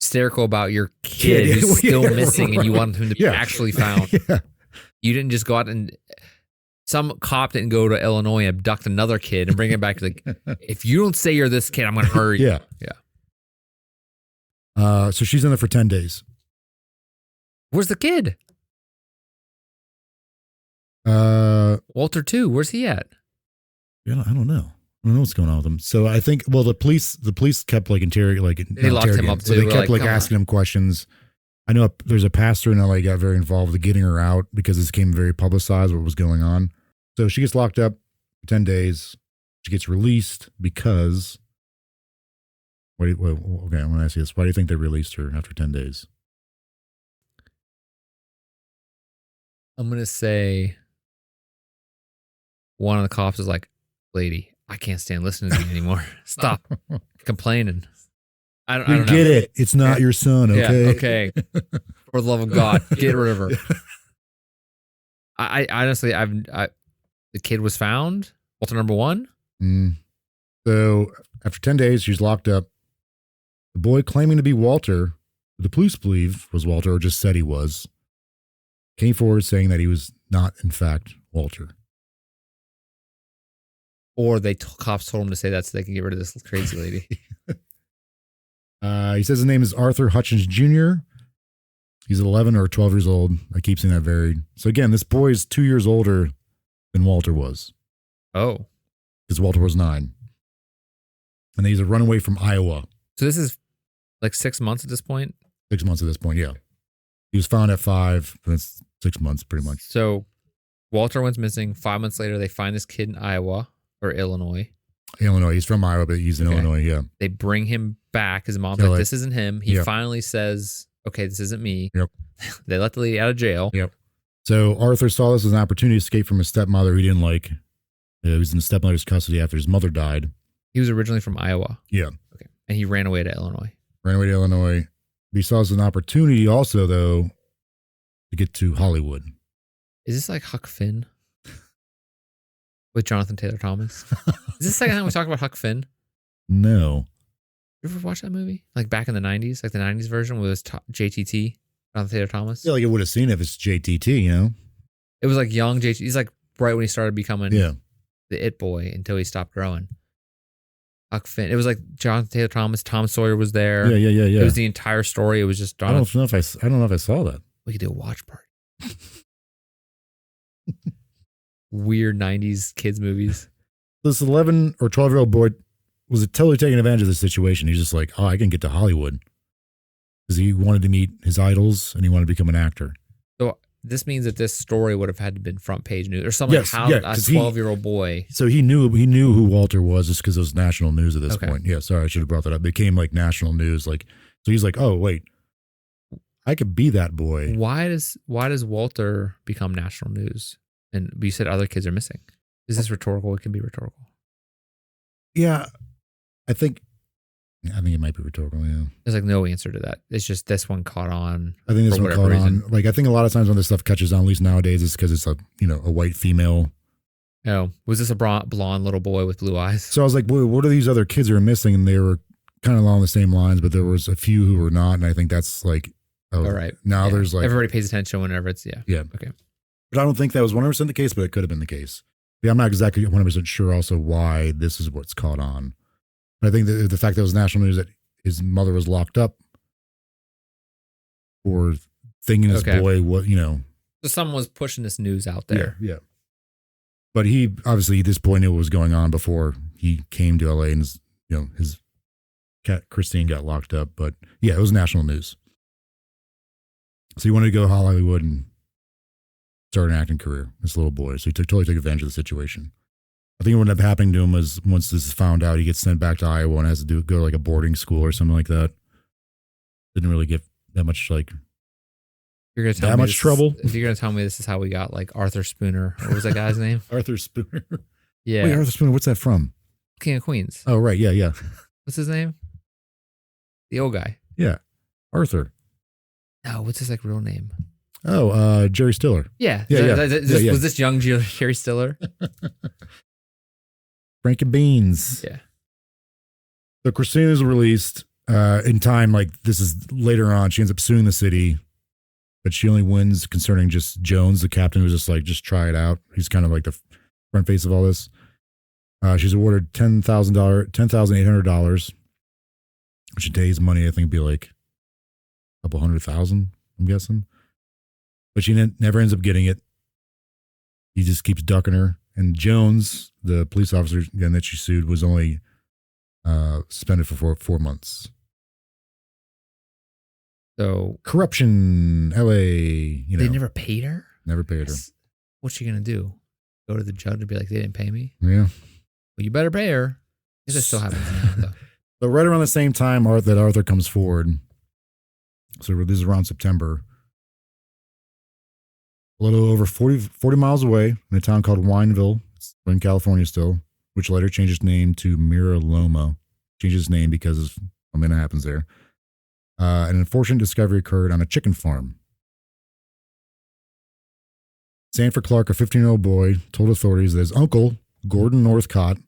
hysterical about your kid who's still missing, and you want him to be actually found. Yeah. You didn't just go out and some cop didn't go to Illinois and abduct another kid and bring it back. Like, if you don't say you're this kid, I'm gonna hurt you. Yeah. So she's in there for 10 days. Where's the kid? Walter too. Where's he at? I don't know. I don't know what's going on with him. So I think, well, the police kept like interrogating. They locked him up too. They kept like asking him questions. I know there's a pastor in LA got very involved with getting her out because this became very publicized what was going on. So she gets locked up for 10 days. She gets released because. Okay, I'm going to ask you this. Why do you think they released her after 10 days? I'm going to say one of the cops is like, lady, I can't stand listening to you anymore. Stop complaining. I don't know. Get it. It's not your son, okay? Yeah, okay. For the love of God, get rid of her. I honestly, the kid was found. Walter number one. So after 10 days, she's locked up. The boy claiming to be Walter, who the police believe was Walter or just said he was, came forward saying that he was not, in fact, Walter. Or cops told him to say that so they can get rid of this crazy lady. He says his name is Arthur Hutchins Jr. He's 11 or 12 years old. I keep seeing that varied. So again, this boy is 2 years older than Walter was. Oh. Because Walter was 9. And he's a runaway from Iowa. So this is like 6 months at this point? 6 months at this point, yeah. He was found at 5. That's 6 months pretty much. So Walter went missing. 5 months later, they find this kid in Iowa or Illinois. Illinois. He's from Iowa, but he's in Illinois, yeah. They bring him back. His mom's like, this isn't him. He finally says, okay, this isn't me. Yep. They let the lady out of jail. Yep. So Arthur saw this as an opportunity to escape from his stepmother he didn't like. He was in his stepmother's custody after his mother died. He was originally from Iowa. Yeah. Okay. And he ran away to Illinois. He saw this as an opportunity also, though, to get to Hollywood. Is this like Huck Finn? With Jonathan Taylor Thomas? Is this the second time we talk about Huck Finn? No. You ever watch that movie? Like back in the 90s? Like the 90s version with JTT, Jonathan Taylor Thomas? Yeah, like I would have seen if it's JTT, you know? It was like young JTT. He's like right when he started becoming the it boy until he stopped growing. Huck Finn. It was like Jonathan Taylor Thomas. Tom Sawyer was there. Yeah. It was the entire story. It was just Jonathan. I don't know if I saw that. We could do a watch party. Weird 90s kids movies. This 11 or 12-year-old boy was totally taking advantage of the situation. He's just like, oh, I can get to Hollywood. Because he wanted to meet his idols and he wanted to become an actor. So this means that this story would have had to been front page news or something. Yes, like how a 12-year-old boy. So he knew who Walter was just because it was national news at this point. Yeah, sorry, I should have brought that up. It became like national news. Like, so he's like, oh, wait, I could be that boy. Why does Walter become national news? And you said other kids are missing. Is this rhetorical? It can be rhetorical. Yeah, I think it might be rhetorical. Yeah, there's like no answer to that. It's just this one caught on. I think this one caught on. Like I think a lot of times when this stuff catches on, at least nowadays, it's because it's a white female. Oh, was this a blonde little boy with blue eyes? So I was like, boy, what are these other kids that are missing? And they were kind of along the same lines, but there was a few who were not, and I think that's like, all right. Now there's like everybody pays attention whenever it's okay. But I don't think that was 100% the case, but it could have been the case. Yeah, I'm not exactly 100% sure also why this is what's caught on. But I think the fact that it was national news that his mother was locked up for thinking his boy, So someone was pushing this news out there. Yeah. But he, obviously, this boy knew what was going on before he came to LA and his cat, Christine, got locked up. But yeah, it was national news. So he wanted to go to Hollywood and start an acting career, this little boy. So he totally took advantage of the situation. I think what ended up happening to him was once this is found out, he gets sent back to Iowa and has to go to like a boarding school or something like that. Didn't really get that much like You're gonna tell that me much trouble? You're gonna tell me this is how we got like Arthur Spooner. What was that guy's name? Arthur Spooner. Yeah. Wait, Arthur Spooner. What's that from? King of Queens. Oh, right. Yeah. What's his name? The old guy. Yeah. Arthur. No, what's his like real name? Oh, Jerry Stiller. Yeah. Yeah. Was this young Jerry Stiller? Frankie Beans. Yeah. So Christina's released in time. Like this is later on. She ends up suing the city, but she only wins concerning just Jones, the captain, who's just like, just try it out. He's kind of like the front face of all this. She's awarded $10,800, which in today's money I think would be like a couple $100,000. I'm guessing, but she never ends up getting it. He just keeps ducking her. And Jones, the police officer again that she sued, was only suspended for 4 months. So corruption, LA. They never paid her. Never paid her. What's she gonna do? Go to the judge and be like, they didn't pay me? Yeah. Well, you better pay her. This still happens now, though. So right around the same time that Arthur comes forward. So this is around September. A little over 40 miles away in a town called Wineville, it's in California still, which later changed its name to Mira Loma. Changed its name because of something that happens there. An unfortunate discovery occurred on a chicken farm. Sanford Clark, a 15-year-old boy, told authorities that his uncle, Gordon Northcott,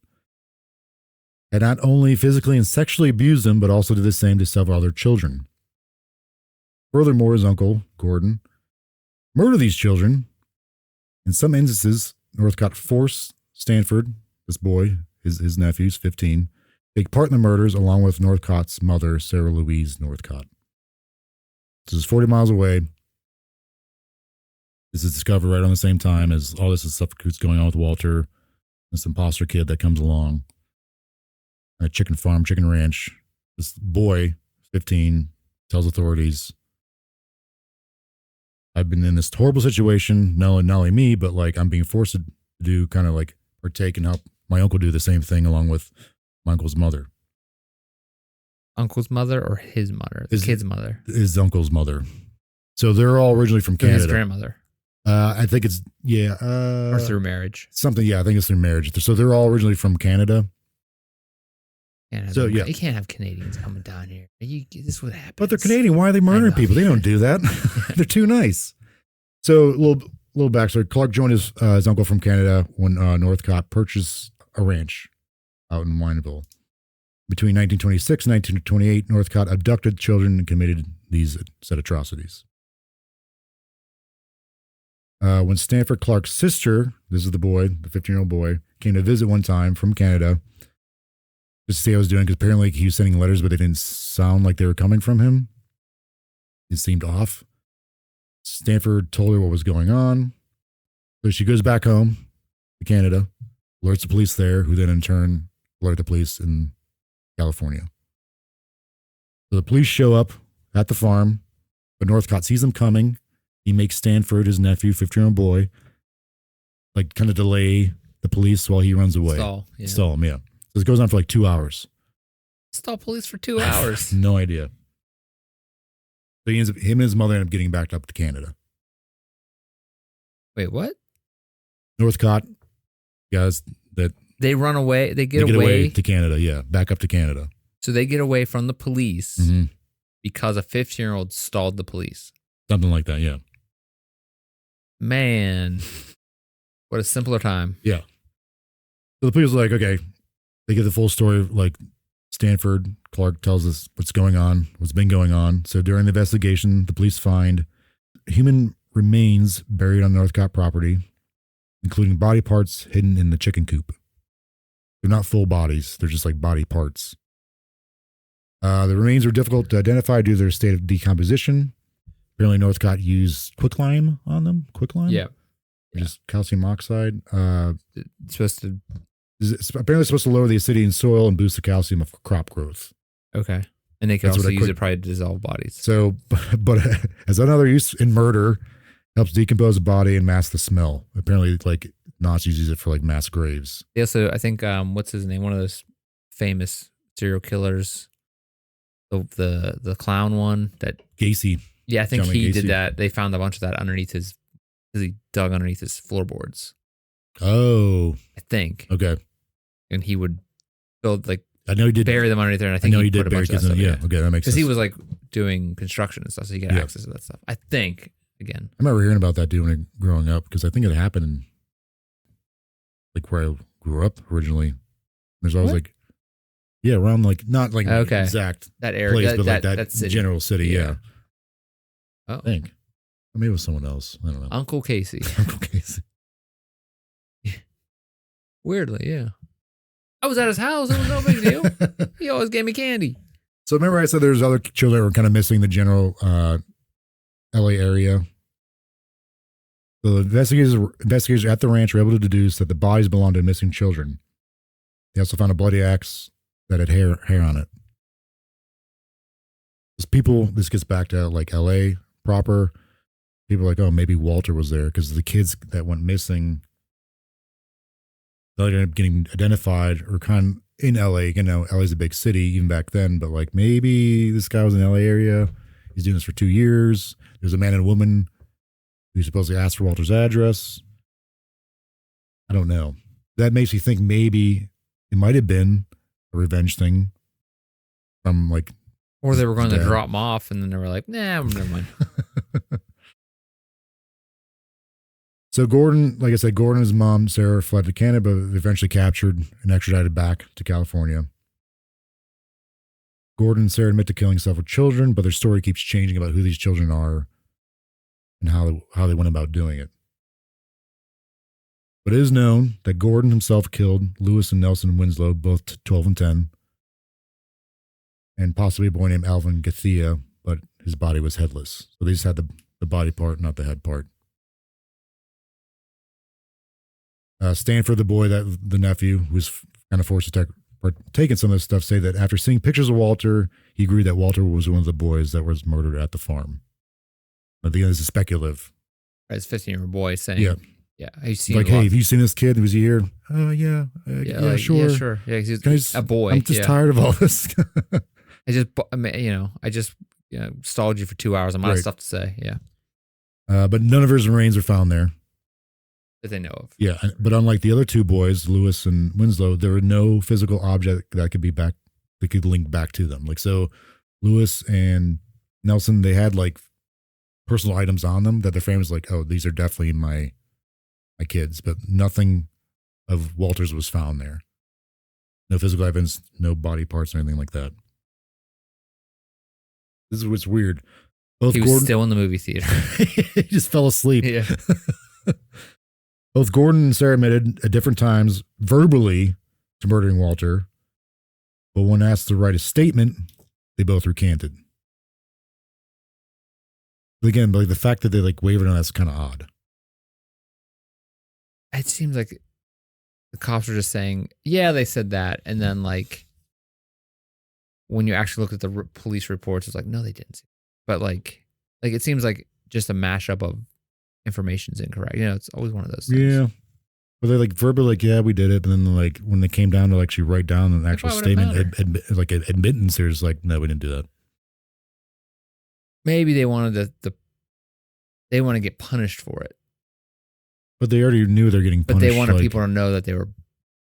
had not only physically and sexually abused him, but also did the same to several other children. Furthermore, his uncle, Gordon, murdered these children. In some instances, Northcott forced Stanford, this boy, his nephew's 15, take part in the murders along with Northcott's mother, Sarah Louise Northcott. This is 40 miles away. This is discovered right on the same time as all this stuff that's going on with Walter, this imposter kid that comes along. A chicken farm, chicken ranch. This boy, 15, tells authorities, I've been in this horrible situation, not only me, but like I'm being forced to do kind of like partake and help my uncle do the same thing along with my uncle's mother. Uncle's mother or his mother? The kid's mother? His uncle's mother. So they're all originally from Canada. His grandmother. I think it's, or through marriage. Something, I think it's through marriage. So they're all originally from Canada. You can't have Canadians coming down here. This is what happens. But they're Canadian. Why are they murdering people? They don't do that. They're too nice. So a little backstory. Clark joined his uncle from Canada when Northcott purchased a ranch out in Wineville. Between 1926 and 1928, Northcott abducted children and committed these said atrocities. When Stanford Clark's sister, this is the boy, the 15-year-old boy, came to visit one time from Canada, just to see how I was doing, because apparently he was sending letters, but they didn't sound like they were coming from him. It seemed off. Stanford told her what was going on. So she goes back home to Canada, alerts the police there, who then in turn alert the police in California. So the police show up at the farm, but Northcott sees them coming. He makes Stanford, his nephew, 15-year-old boy, like kind of delay the police while he runs away. Stall him, yeah. So it goes on for like 2 hours. Stall police for 2 hours. No idea. So him and his mother end up getting backed up to Canada. Wait, what? Northcott, guys, that they run away. They get away to Canada. Yeah, back up to Canada. So they get away from the police because a 15-year-old stalled the police. Something like that. Yeah. Man, what a simpler time. Yeah. So the police are like, okay, they get the full story of like Stanford Clark tells us what's going on, what's been going on. So during the investigation, the police find human remains buried on Northcott property, including body parts hidden in the chicken coop. They're not full bodies. They're just like body parts. The remains were difficult to identify due to their state of decomposition. Apparently Northcott used quicklime on them. Quicklime? Yeah. Just calcium oxide. It's apparently supposed to lower the acidity in soil and boost the calcium of crop growth. Okay. And they can also use it probably to dissolve bodies. So, but as another use in murder, helps decompose the body and mask the smell. Apparently, like Nazis use it for like mass graves. They also, I think, what's his name? One of those famous serial killers, the clown one that Gacy. Yeah, I think he did that. They found a bunch of that underneath his, because he dug underneath his floorboards. Oh. I think. Okay. And he would build, like, I know he did bury them underneath there, and I think he did put a bunch of that stuff. Yeah, okay, that makes sense. Because he was, like, doing construction and stuff, so he got access to that stuff. I think, again. I remember hearing about that doing growing up, because I think it happened in, like, where I grew up originally. There's always, like, around, like, not, like, exact that area, place, but, like, that general city, yeah. Oh. I think. Or maybe it was someone else. I don't know. Uncle Casey. Uncle Casey. Weirdly, yeah. I was at his house. It was no big deal. He always gave me candy. So remember I said there's other children that were kind of missing the general LA area. So the investigators at the ranch were able to deduce that the bodies belonged to missing children. They also found a bloody axe that had hair on it. This gets back to like LA proper. People are like, oh, maybe Walter was there, because the kids that went missing, they ended up getting identified or kind of in LA. You know, LA's a big city even back then, but like maybe this guy was in the LA area. He's doing this for 2 years. There's a man and a woman who supposedly asked for Walter's address. I don't know. That makes me think maybe it might have been a revenge thing from like. Or they were going to drop him off, and then they were like, nah, never mind. So Gordon, like I said, Gordon and his mom, Sarah, fled to Canada, but eventually captured and extradited back to California. Gordon and Sarah admit to killing several children, but their story keeps changing about who these children are and how they went about doing it. But it is known that Gordon himself killed Lewis and Nelson Winslow, both 12 and 10, and possibly a boy named Alvin Gathia, but his body was headless. So they just had the body part, not the head part. Stanford, the boy, the nephew, who was kind of forced to partake in some of this stuff, say that after seeing pictures of Walter, he agreed that Walter was one of the boys that was murdered at the farm. But again, this is speculative. As 15-year-old boy saying, yeah, I've seen like, hey, have you seen this kid? Was he here? Yeah, like, sure. Yeah, sure. Yeah, he's a boy. I'm just tired of all this. I just stalled you for 2 hours. I'm out of stuff to say. Yeah. But none of his remains are found there. That they know of. Yeah, but unlike the other two boys, Lewis and Winslow, there were no physical object that could link back to them. Like, so Lewis and Nelson, they had like personal items on them that their family was like, oh, these are definitely my kids, but nothing of Walter's was found there. No physical evidence, no body parts or anything like that. This is what's weird. He was still in the movie theater. He just fell asleep. Yeah. Both Gordon and Sarah admitted at different times verbally to murdering Walter, but when asked to write a statement, they both recanted. But again, like the fact that they like wavered on that's kind of odd. It seems like the cops were just saying, yeah, they said that, and then like when you actually look at the police reports, it's like, no, they didn't. But like it seems like just a mashup of information's incorrect. You know, it's always one of those things. Yeah. But they like verbally like, yeah, we did it. But then like when they came down to actually write down an actual statement, admittance, there's like, no, we didn't do that. Maybe they wanted they want to get punished for it. But they already knew they're getting punished. But they wanted people to know that they were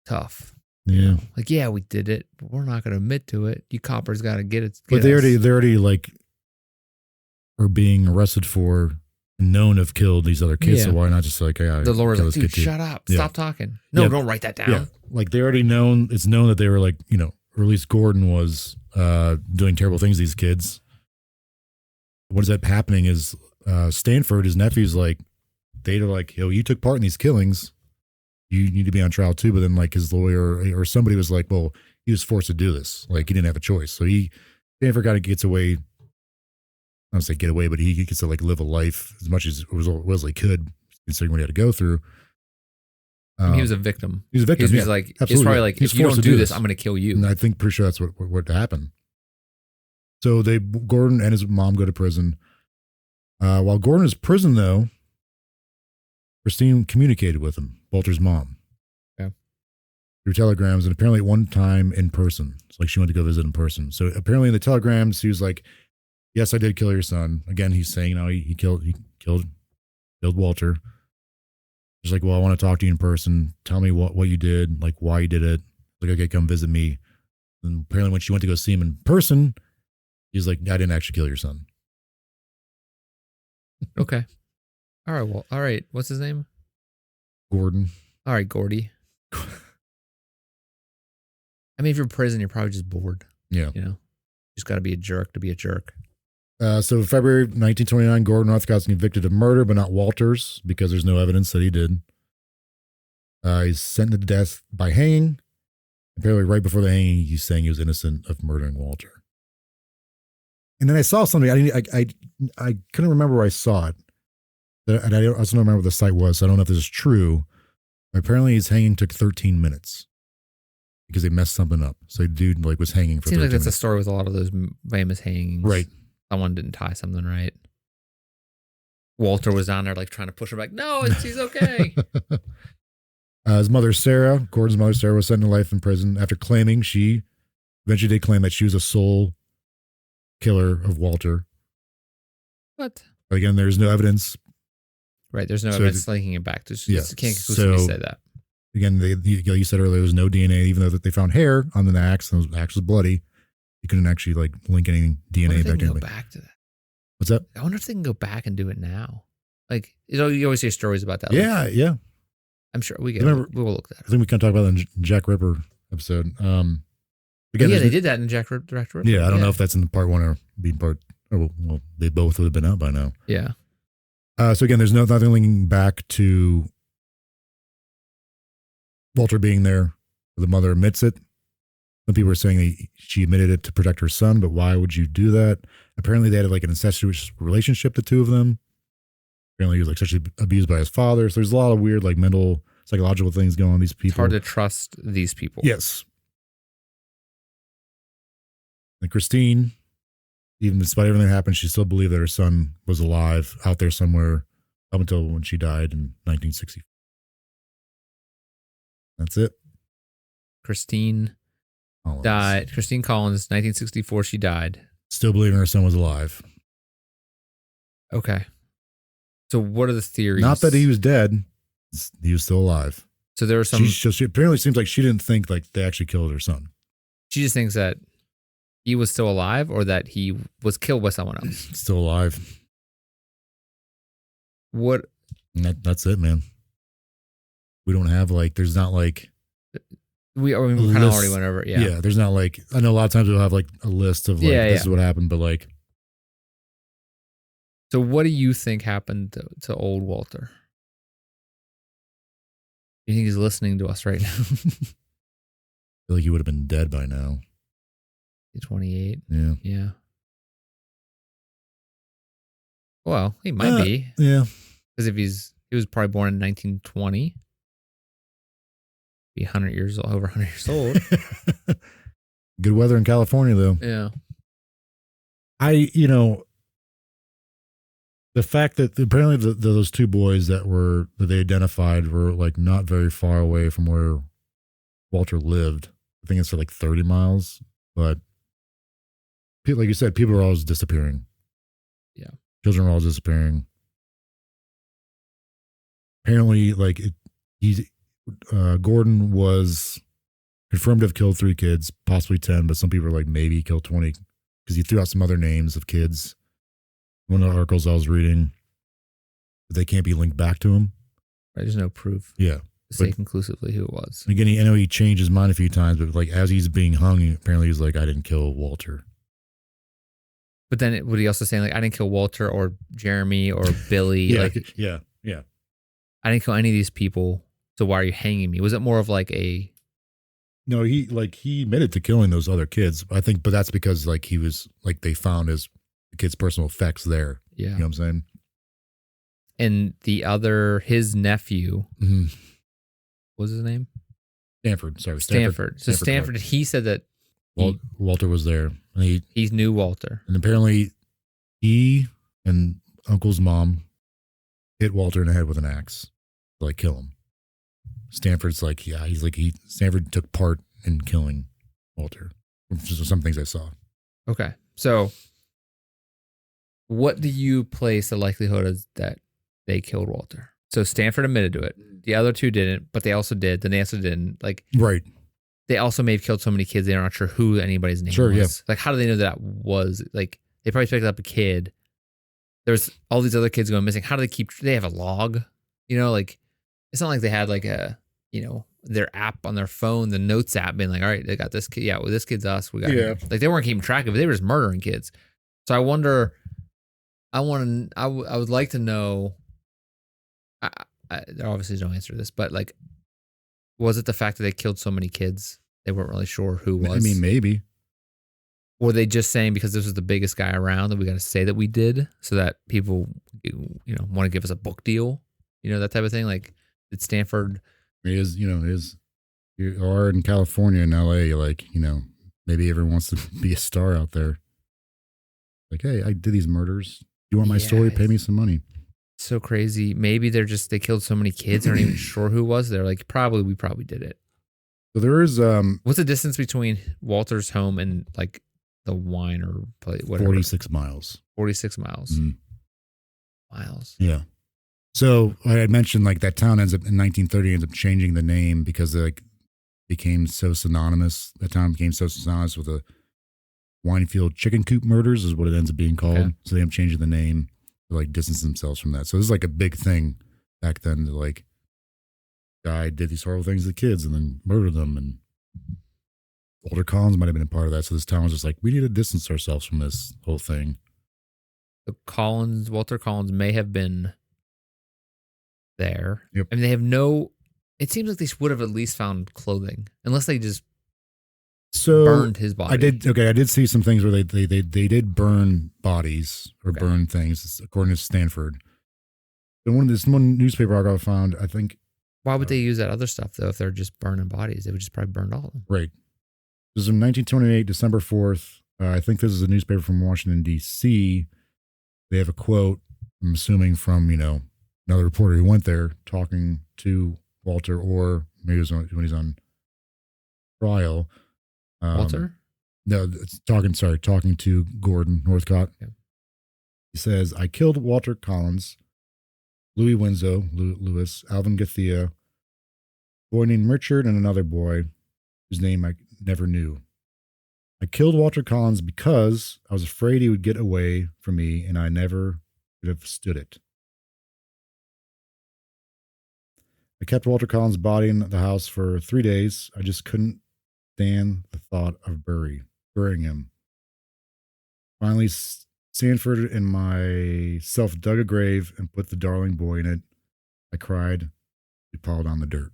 tough. Yeah. You know? Like, yeah, we did it, but we're not going to admit to it. You coppers got to get it. But they already like are being arrested for known to have killed these other kids, so why not just like, hey, the Lord's like, dude, shut up, stop talking. No, don't write that down. Yeah. Like they already known, it's known that they were like, you know, or at least Gordon was doing terrible things to these kids. What is that happening is Stanford, his nephew's like, they're like, yo, you took part in these killings, you need to be on trial too. But then like his lawyer or somebody was like, well, he was forced to do this. Like he didn't have a choice. So Stanford kind of gets away. I don't say get away, but he gets to like live a life as much as Wesley could, considering what he had to go through. He was a victim. He was a victim. He's like, it's probably like, if you don't do this, I'm going to kill you. And I think pretty sure that's what happened. So Gordon and his mom go to prison. While Gordon is in prison, though, Christine communicated with him, Walter's mom. Yeah. Through telegrams, and apparently at one time in person. It's like she went to go visit in person. So apparently in the telegrams, he was like, yes, I did kill your son. Again, he's saying, he killed Walter. She's like, well, I want to talk to you in person. Tell me what you did, like why you did it. Like, okay, come visit me. And apparently when she went to go see him in person, he's like, I didn't actually kill your son. Okay. All right. Well, all right. What's his name? Gordon. All right, Gordy. I mean, if you're in prison, you're probably just bored. Yeah. You just got to be a jerk to be a jerk. So February 1929, Gordon Northcott's convicted of murder, but not Walter's because there's no evidence that he did. He's sentenced to death by hanging. Apparently right before the hanging, he's saying he was innocent of murdering Walter. And then I saw something. I couldn't remember where I saw it. And I also don't remember what the site was, so I don't know if this is true. Apparently his hanging took 13 minutes because they messed something up. So the dude was hanging for 13 minutes. Seems like that's a story with a lot of those famous hangings. Right. Someone didn't tie something right. Walter was down there trying to push her back. No, he's okay. His mother, Gordon's mother, Sarah, was sentenced to life in prison after claiming she eventually did claim that she was a sole killer of Walter. What? But again, there's no evidence. Right, there's no evidence linking it back. Can't conclusively say that. Again, you said earlier, there was no DNA, even though they found hair on the axe, and the axe was bloody. You couldn't actually link any DNA back to it. Go back to that. What's that? I wonder if they can go back and do it now. You always hear stories about that. Yeah. I'm sure we will look that up. I think we can talk about that in the Jack Ripper episode. Again, they did that in Jack Ripper. Yeah, I don't know if that's in part one or being part. Well, they both would have been out by now. Yeah. So again, there's nothing linking back to Walter being there. The mother admits it. Some people are saying that she admitted it to protect her son, but why would you do that? Apparently, they had an incestuous relationship, the two of them. Apparently, he was sexually abused by his father. So there's a lot of weird, mental, psychological things going on with these people. It's hard to trust these people. Yes. And Christine, even despite everything that happened, she still believed that her son was alive out there somewhere up until when she died in 1960. That's it. Christine died. Christine Collins, 1964, she died. Still believing her son was alive. Okay. So what are the theories? Not that he was dead. He was still alive. So there were some... She apparently seems like she didn't think they actually killed her son. She just thinks that he was still alive or that he was killed by someone else. Still alive. What? That's it, man. We don't have there's not we kind of already went over it. Yeah. Yeah. There's not I know a lot of times we'll have a list of this is what happened, but So what do you think happened to old Walter? You think he's listening to us right now? I feel like he would have been dead by now. He's 28. Yeah. Yeah. Well, he might be. Yeah. Because if he was probably born in 1920. Be 100 years old, over 100 years old. Good weather in California, though. Yeah. The fact that apparently those two boys that they identified were not very far away from where Walter lived. I think it's for 30 miles, but like you said, people are always disappearing. Yeah. Children are always disappearing. Apparently, Gordon was confirmed to have killed 3 kids, possibly 10, but some people are maybe he killed 20 because he threw out some other names of kids. One of the articles I was reading, they can't be linked back to him. Right, there's no proof. Yeah. To say conclusively who it was. Again, I know he changed his mind a few times, but as he's being hung, apparently he's I didn't kill Walter. But then would he also say I didn't kill Walter or Jeremy or Billy? Yeah. I didn't kill any of these people. So why are you hanging me? Was it more of a? No, he admitted to killing those other kids. I think, but that's because he was they found his kid's personal effects there. Yeah. You know what I'm saying? And his nephew, what was his name? Stanford. Sorry. Stanford. So Stanford, he said that Walter was there. And he knew Walter. And apparently he and Uncle's mom hit Walter in the head with an axe to kill him. Stanford's Stanford took part in killing Walter. Just some things I saw. Okay. So what do you place the likelihood is that they killed Walter? So Stanford admitted to it. The other two didn't, but they also did. Then they also didn't. Like, right. They also may have killed so many kids they're not sure who anybody's name was. Yeah. Like, how do they know that was, like, they probably picked up a kid. There's all these other kids going missing. How do they have a log? You know, like, it's not like they had like a, you know, their app on their phone, the notes app being like, all right, they got this kid. Yeah, well, this kid's us. We got him. Like, they weren't keeping track of it. They were just murdering kids. So I wonder, I would like to know, there obviously is no answer to this, but like, was it the fact that they killed so many kids? They weren't really sure who was. I mean, maybe. Were they just saying because this was the biggest guy around that we got to say that we did so that people, you know, want to give us a book deal? You know, that type of thing? Like, did Stanford... You are in California and LA, like, you know, maybe everyone wants to be a star out there. Like, hey, I did these murders. You want my story? Pay me some money. So crazy. Maybe they killed so many kids, they're not even sure who it was. They're like, we probably did it. So there is what's the distance between Walter's home and like the wine or place, whatever? 46 miles. 46 miles. Mm-hmm. Miles. Yeah. So I had mentioned like that town ends up in 1930 ends up changing the name because like became so synonymous. The town became so synonymous with the Wineville chicken coop murders is what it ends up being called. Okay. So they end up changing the name to like distance themselves from that. So this is like a big thing back then to like guy did these horrible things to the kids and then murdered them, and Walter Collins might have been a part of that. So this town was just like, we need to distance ourselves from this whole thing. So Walter Collins may have been there. Yep. I mean, it seems like they would have at least found clothing, unless they just burned his body. I did see some things where they did burn bodies or burn things, according to Stanford. And one newspaper article I found, I think. Why would they use that other stuff though? If they're just burning bodies, they would just probably burn all of them. Right. This is in 1928, December 4th. I think this is a newspaper from Washington, D.C. They have a quote, I'm assuming from, you know, another reporter who went there talking to Walter, or maybe it was when he's on trial. Walter? No, talking to Gordon Northcott. Yeah. He says, I killed Walter Collins, Louis Winslow, Lewis, Alvin Gathia, a boy named Richard, and another boy whose name I never knew. I killed Walter Collins because I was afraid he would get away from me, and I never could have stood it. I kept Walter Collins' body in the house for 3 days. I just couldn't stand the thought of burying him. Finally, Stanford and myself dug a grave and put the darling boy in it. I cried. We piled on the dirt.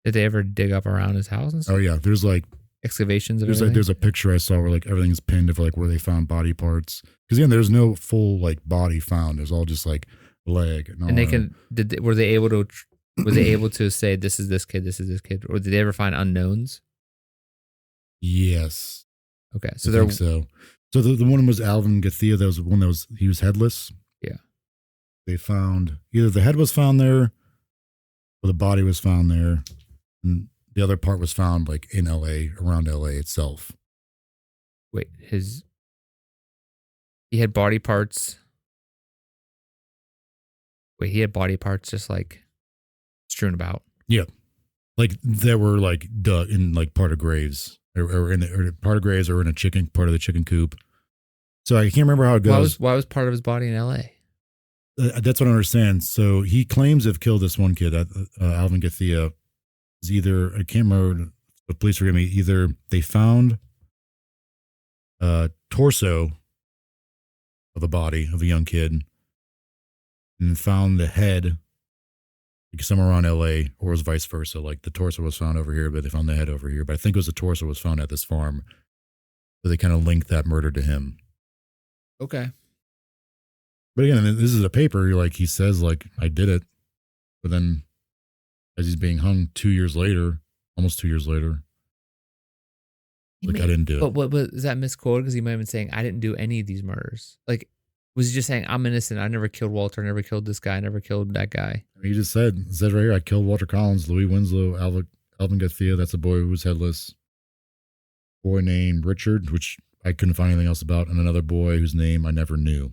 Did they ever dig up around his house and stuff? Oh yeah, there's like excavations of there's a picture I saw where like everything's pinned of like where they found body parts. Because again, there's no full like body found. There's all just like leg and they were they able to say this is this kid, or did they ever find unknowns? Yes. Okay, so I think so. So the one was Alvin Gathia. That was the one he was headless. Yeah. They found either the head was found there, or the body was found there, and the other part was found like in LA, around LA itself. Wait, he had body parts. Wait, he had body parts just like strewn about. Yeah, like that were like dug in like part of graves, or part of graves, or in a part of the chicken coop. So I can't remember how it goes. Why was part of his body in L.A.? That's what I understand. So he claims to have killed this one kid, Alvin Gathia. Is either, I can't remember, but please forgive me. Either they found a torso of a body of a young kid, and found the head like somewhere around LA, or was vice versa. Like the torso was found over here, but they found the head over here. But I think it was the torso was found at this farm. So they kind of linked that murder to him. Okay. But again, this is a paper, like he says, like, I did it. But then as he's being hung 2 years later, almost 2 years later, I didn't do it. But is that misquoted? Because he might have been saying, I didn't do any of these murders. Like, was he just saying, I'm innocent, I never killed Walter, I never killed this guy, I never killed that guy? He just said right here, I killed Walter Collins, Louis Winslow, Alvin Gathia, that's a boy who was headless. Boy named Richard, which I couldn't find anything else about, and another boy whose name I never knew.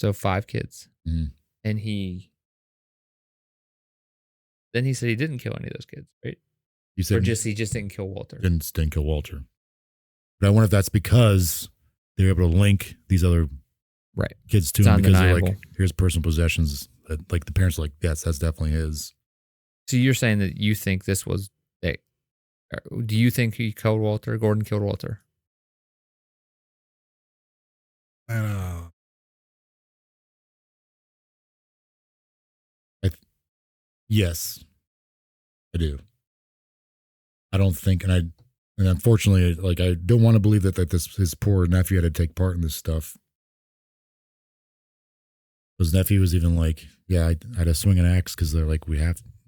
So 5 kids. Mm. And then he said he didn't kill any of those kids, right? He said he just didn't kill Walter. Didn't kill Walter. But I wonder if that's because they're able to link these other kids to him because they're like, here's personal possessions. Like the parents are like, yes, that's definitely his. So you're saying that you think this was do you think he killed Walter? Gordon killed Walter? Yes, I do. I don't think, and unfortunately, like I don't want to believe that his poor nephew had to take part in this stuff. His nephew was even like, yeah, I had to swing an axe because they're like,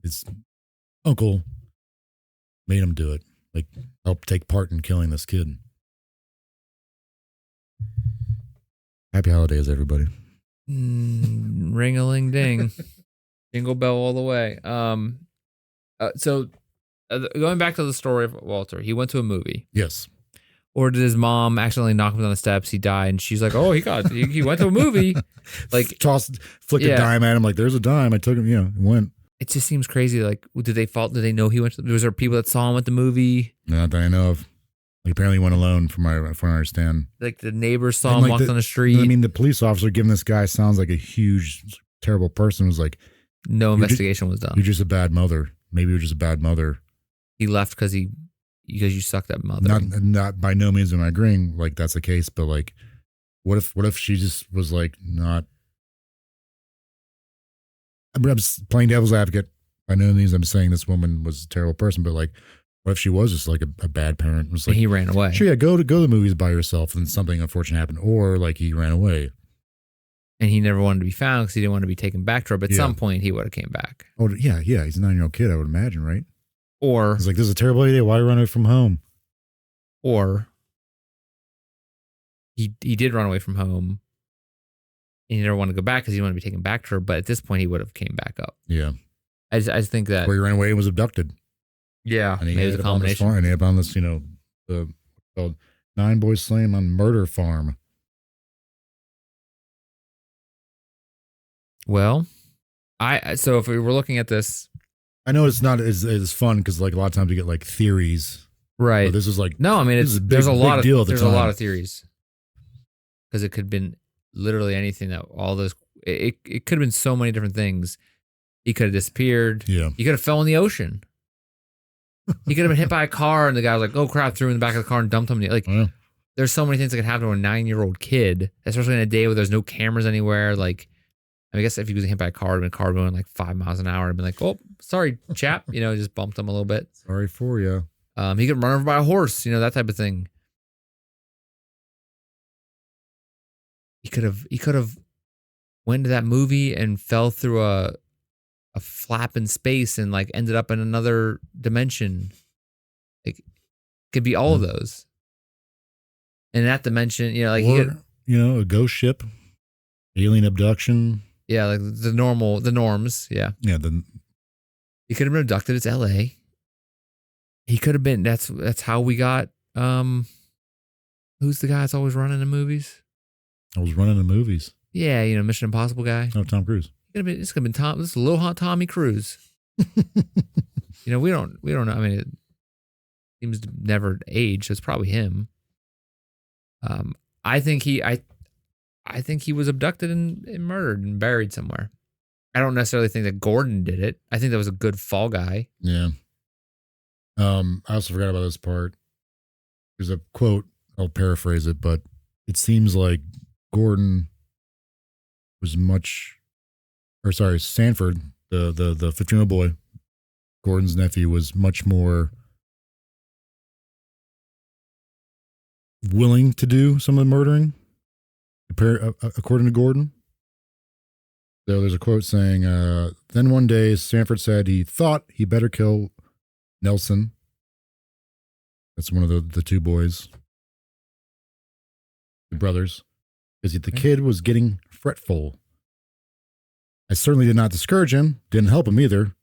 his uncle made him do it, like help take part in killing this kid. Happy holidays, everybody. Ring-a-ling-ding. Jingle bell all the way. So going back to the story of Walter, he went to a movie. Yes. Or did his mom accidentally knock him down the steps? He died, and she's like, "Oh, he went to a movie." Like flicked a dime at him. Like, there's a dime. I took him. Went. It just seems crazy. Like, did they know he went? Was there people that saw him at the movie? Not that I know of. Like, apparently, he went alone. From what I understand. Like the neighbors saw him walk on the street. I mean, the police officer giving this guy sounds like a huge, terrible person. Was like, no investigation was done. You're just a bad mother. Maybe you're just a bad mother. He left because you sucked at mother. Not by no means am I agreeing like that's the case, but like, what if she just was like not? I'm playing devil's advocate. By no means I'm saying this woman was a terrible person, but like, what if she was just like a bad parent? Was like, he ran away. Sure, yeah, go to the movies by yourself, and something unfortunate happened, or like he ran away. And he never wanted to be found because he didn't want to be taken back to her. But at some point, he would have came back. Oh, yeah. He's a 9-year-old kid, I would imagine, right? Or he's like, this is a terrible idea. Why run away from home? Or he did run away from home, and he never wanted to go back because he didn't want to be taken back to her. But at this point, he would have came back up. Yeah. I just think that where he ran away and was abducted. Yeah, and he ended up on this farm, and he ended up on this, the called 9 Boys Slam on Murder Farm. Well, so if we were looking at this, I know it's not as fun because like a lot of times you get like theories, right? But this is like no, I mean there's a lot of theories because it could have been literally anything that all those it could have been so many different things. He could have disappeared. Yeah, he could have fell in the ocean. He could have been hit by a car, and the guy was like, "Oh crap!" Threw him in the back of the car and dumped him. Like, there's so many things that could happen to a 9-year-old kid, especially in a day where there's no cameras anywhere. Like, I guess if he was hit by a car, a car going like 5 miles an hour, and been like, "Oh, sorry, chap," just bumped him a little bit. Sorry for you. He could run over by a horse, that type of thing. He could have went to that movie and fell through a flap in space and like ended up in another dimension. Like, it could be all of those. And that dimension, a ghost ship, alien abduction. Yeah, like the norms. Yeah. Yeah. He could have been abducted. It's LA. He could have been. That's how we got. Who's the guy that's always running the movies? I was running the movies. Yeah, Mission Impossible guy. Oh, Tom Cruise. It's gonna be Tom. This is a little hot Tommy Cruise. We don't know. I mean, it seems to never age. So it's probably him. I think he was abducted and murdered and buried somewhere. I don't necessarily think that Gordon did it. I think that was a good fall guy. Yeah. I also forgot about this part. There's a quote. I'll paraphrase it, but it seems like Gordon was Sanford, the 15-year-old boy, Gordon's nephew, was much more willing to do some of the murdering, according to Gordon. So there's a quote saying, then one day Sanford said he thought he better kill Nelson. That's one of the 2 boys, the brothers, because the kid was getting fretful. I certainly did not discourage him, didn't help him either,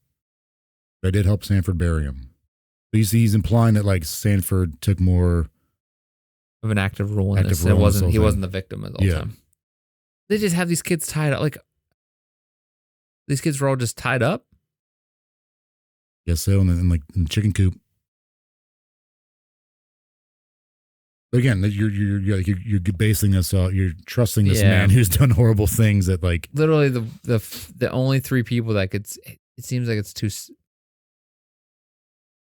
but I did help Sanford bury him. He's implying that like Sanford took more of an active role in this. He wasn't the victim at the whole time. They just have these kids tied up. Like, these kids were all just tied up? Yes, so, in the chicken coop. But again, you're basing this out. You're trusting this man who's done horrible things that, like, literally the only 3 people that could. It seems like it's too.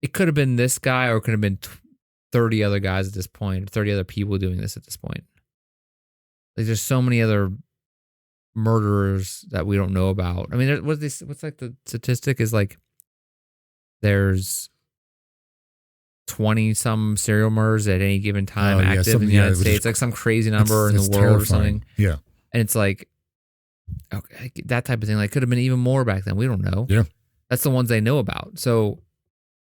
It could have been this guy, or it could have been 30 other guys at this point, 30 other people doing this at this point. Like, there's so many other murderers that we don't know about. I mean, what's like the statistic is like there's 20 some serial murders at any given time active in the United States, like some crazy number in the world terrifying. Or something. Yeah. And it's like, okay, that type of thing. Like, could have been even more back then. We don't know. Yeah. That's the ones they know about. So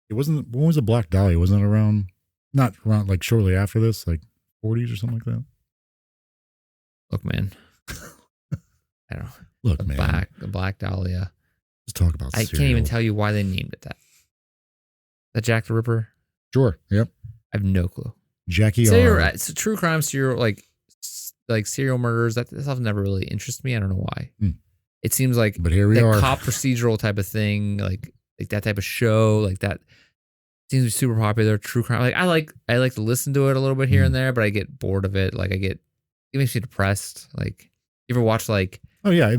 when was the Black Dahlia? Wasn't it around, not around like shortly after this, like 40s or something like that? Look, man. I don't know. Look, The Black Dahlia. Let's talk about I can't even tell you why they named it that. That Jack the Ripper? Sure. Yep. I have no clue. Jackie R. It's a true crime serial, like serial murders. That stuff never really interests me. I don't know why. It seems like, but here we are, cop procedural type of thing, like that type of show, like that seems to be super popular. True crime. Like I like to listen to it a little bit here and there, but I get bored of it. Like it makes me depressed. Like, you ever watch like? Oh yeah.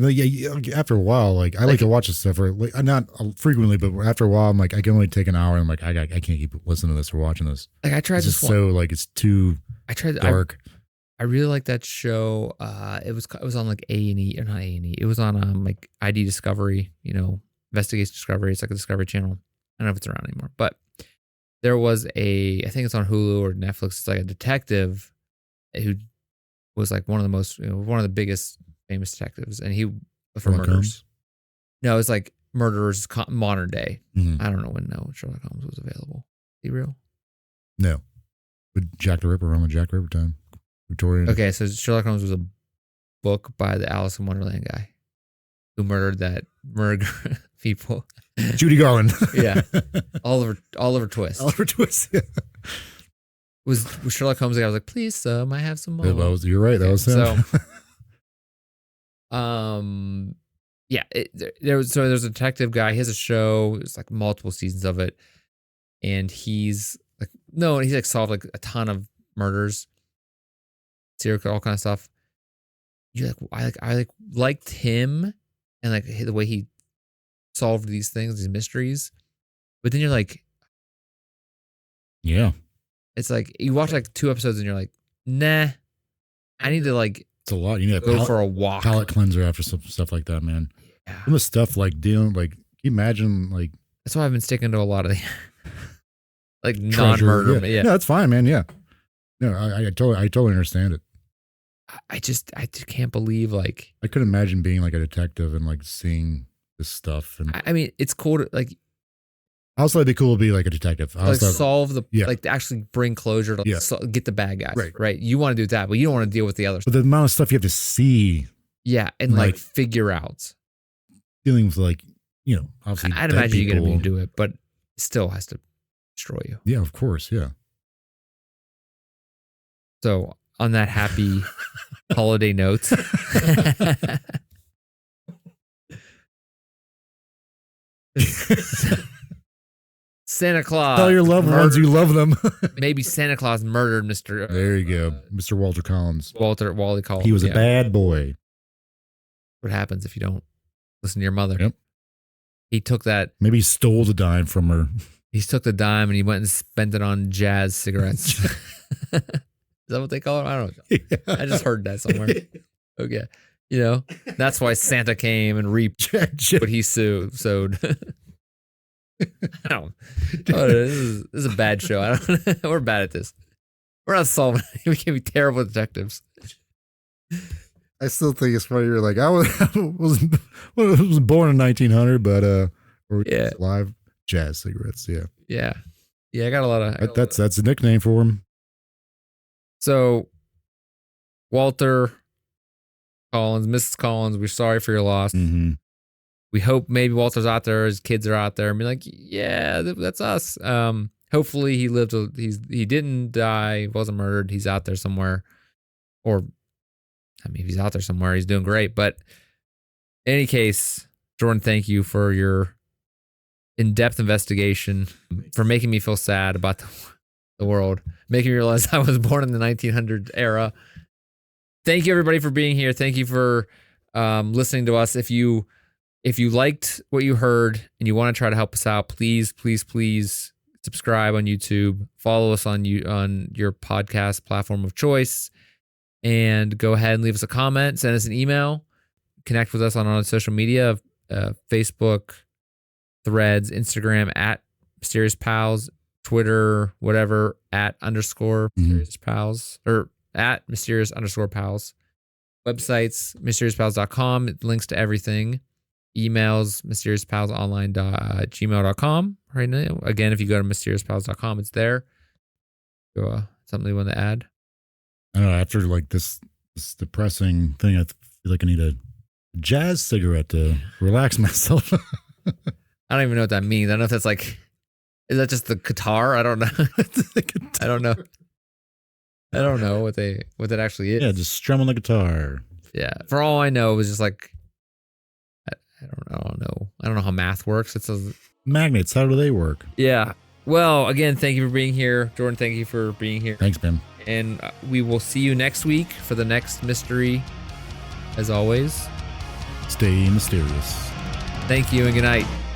After a while, like I like to watch this stuff, or like, not frequently, but after a while, I'm like, I can only take an hour. And I'm like, I can't keep listening to this or watching this. Like, I tried this one. So like it's too dark. I really like that show. It was on like A&E, or not A&E. It was on like ID Discovery, Investigation Discovery. It's like a Discovery Channel. I don't know if it's around anymore, but there was I think it's on Hulu or Netflix. It's like a detective who was like one of the biggest famous detectives, and he was for Sherlock murders. Holmes? No, it's like murderers modern day. Mm-hmm. I don't know when Sherlock Holmes was available. Is he real? No, but Jack the Ripper, around the Jack Ripper time. Victorian. Okay, so Sherlock Holmes was a book by the Alice in Wonderland guy who murdered people. Judy Garland. Yeah. Oliver Twist. Oliver Twist. Yeah. Was Sherlock Holmes the guy? I was like, please, sir, I have some more. You're right. That was him. So, yeah. There's a detective guy. He has a show. It's like multiple seasons of it, and he's solved like a ton of murders, serial killer, all kind of stuff. I liked him, and like the way he solved these things, these mysteries. But then you're like, yeah, it's like you watch like 2 episodes and you're like, nah, I need to like. It's a lot. You need to go for a walk, palate cleanser after some stuff like that, man. Yeah, some of the stuff like dealing, like, can you imagine, like, that's why I've been sticking to a lot of the like non-murder. Yeah, that's fine, man. Yeah, no, I totally understand it. I just can't believe, like, I couldn't imagine being like a detective and like seeing this stuff. And I mean, it's cool to like. I also it'd be cool to be like a detective. Like solve the, like to actually bring closure to get the bad guys. Right. You want to do that, but you don't want to deal with the other stuff. But the amount of stuff you have to see. Yeah. And like figure out. Dealing with like, obviously. I'd imagine you get to do it, but it still has to destroy you. Yeah, of course. Yeah. So on that happy holiday note. Santa Claus. Tell your loved ones you love them. Maybe Santa Claus murdered Mr. There you go. Mr. Walter Collins. Wally Collins. He was a bad boy. What happens if you don't listen to your mother? Yep. He took that. Maybe he stole the dime from her. He took the dime and he went and spent it on jazz cigarettes. Is that what they call it? I don't know. Yeah. I just heard that somewhere. Okay. That's why Santa came and reaped what he sowed. This is a bad show. We're bad at this. We're not solving it. We can be terrible detectives. I still think it's funny. You're like, I was born in 1900, but live jazz cigarettes. Yeah. Yeah. Yeah. I got a lot of. That's a nickname for him. So, Walter Collins, Mrs. Collins, we're sorry for your loss. Mm-hmm. We hope maybe Walter's out there, his kids are out there, and be like, yeah, that's us. Hopefully he lived. He didn't die, wasn't murdered. He's out there somewhere, or I mean, if he's out there somewhere, he's doing great. But in any case, Jordan, thank you for your in-depth investigation, for making me feel sad about the world, making me realize I was born in the 1900s era. Thank you, everybody, for being here. Thank you for listening to us. If you liked what you heard and you want to try to help us out, please subscribe on YouTube, follow us on your podcast platform of choice, and go ahead and leave us a comment, send us an email, connect with us on social media, Facebook, Threads, Instagram at Mysterious Pals, Twitter, whatever, at _Mysterious Pals, or at Mysterious_Pals. Websites, mysteriouspails.com, links to everything. Emails, mysteriouspailsonline.gmail.com. Right now, again, if you go to mysteriouspails.com, it's there. Something you want to add? I don't know. After like this depressing thing, I feel like I need a jazz cigarette to relax myself. I don't even know what that means. I don't know if that's like, is that just the guitar? I don't know. I don't know. I don't know what that actually is. Yeah, just strum on the guitar. Yeah. For all I know, it was just like, I don't know. I don't know how math works. It says magnets. How do they work? Yeah. Well, again, thank you for being here. Jordan, thank you for being here. Thanks, Ben. And we will see you next week for the next mystery. As always, stay mysterious. Thank you and good night.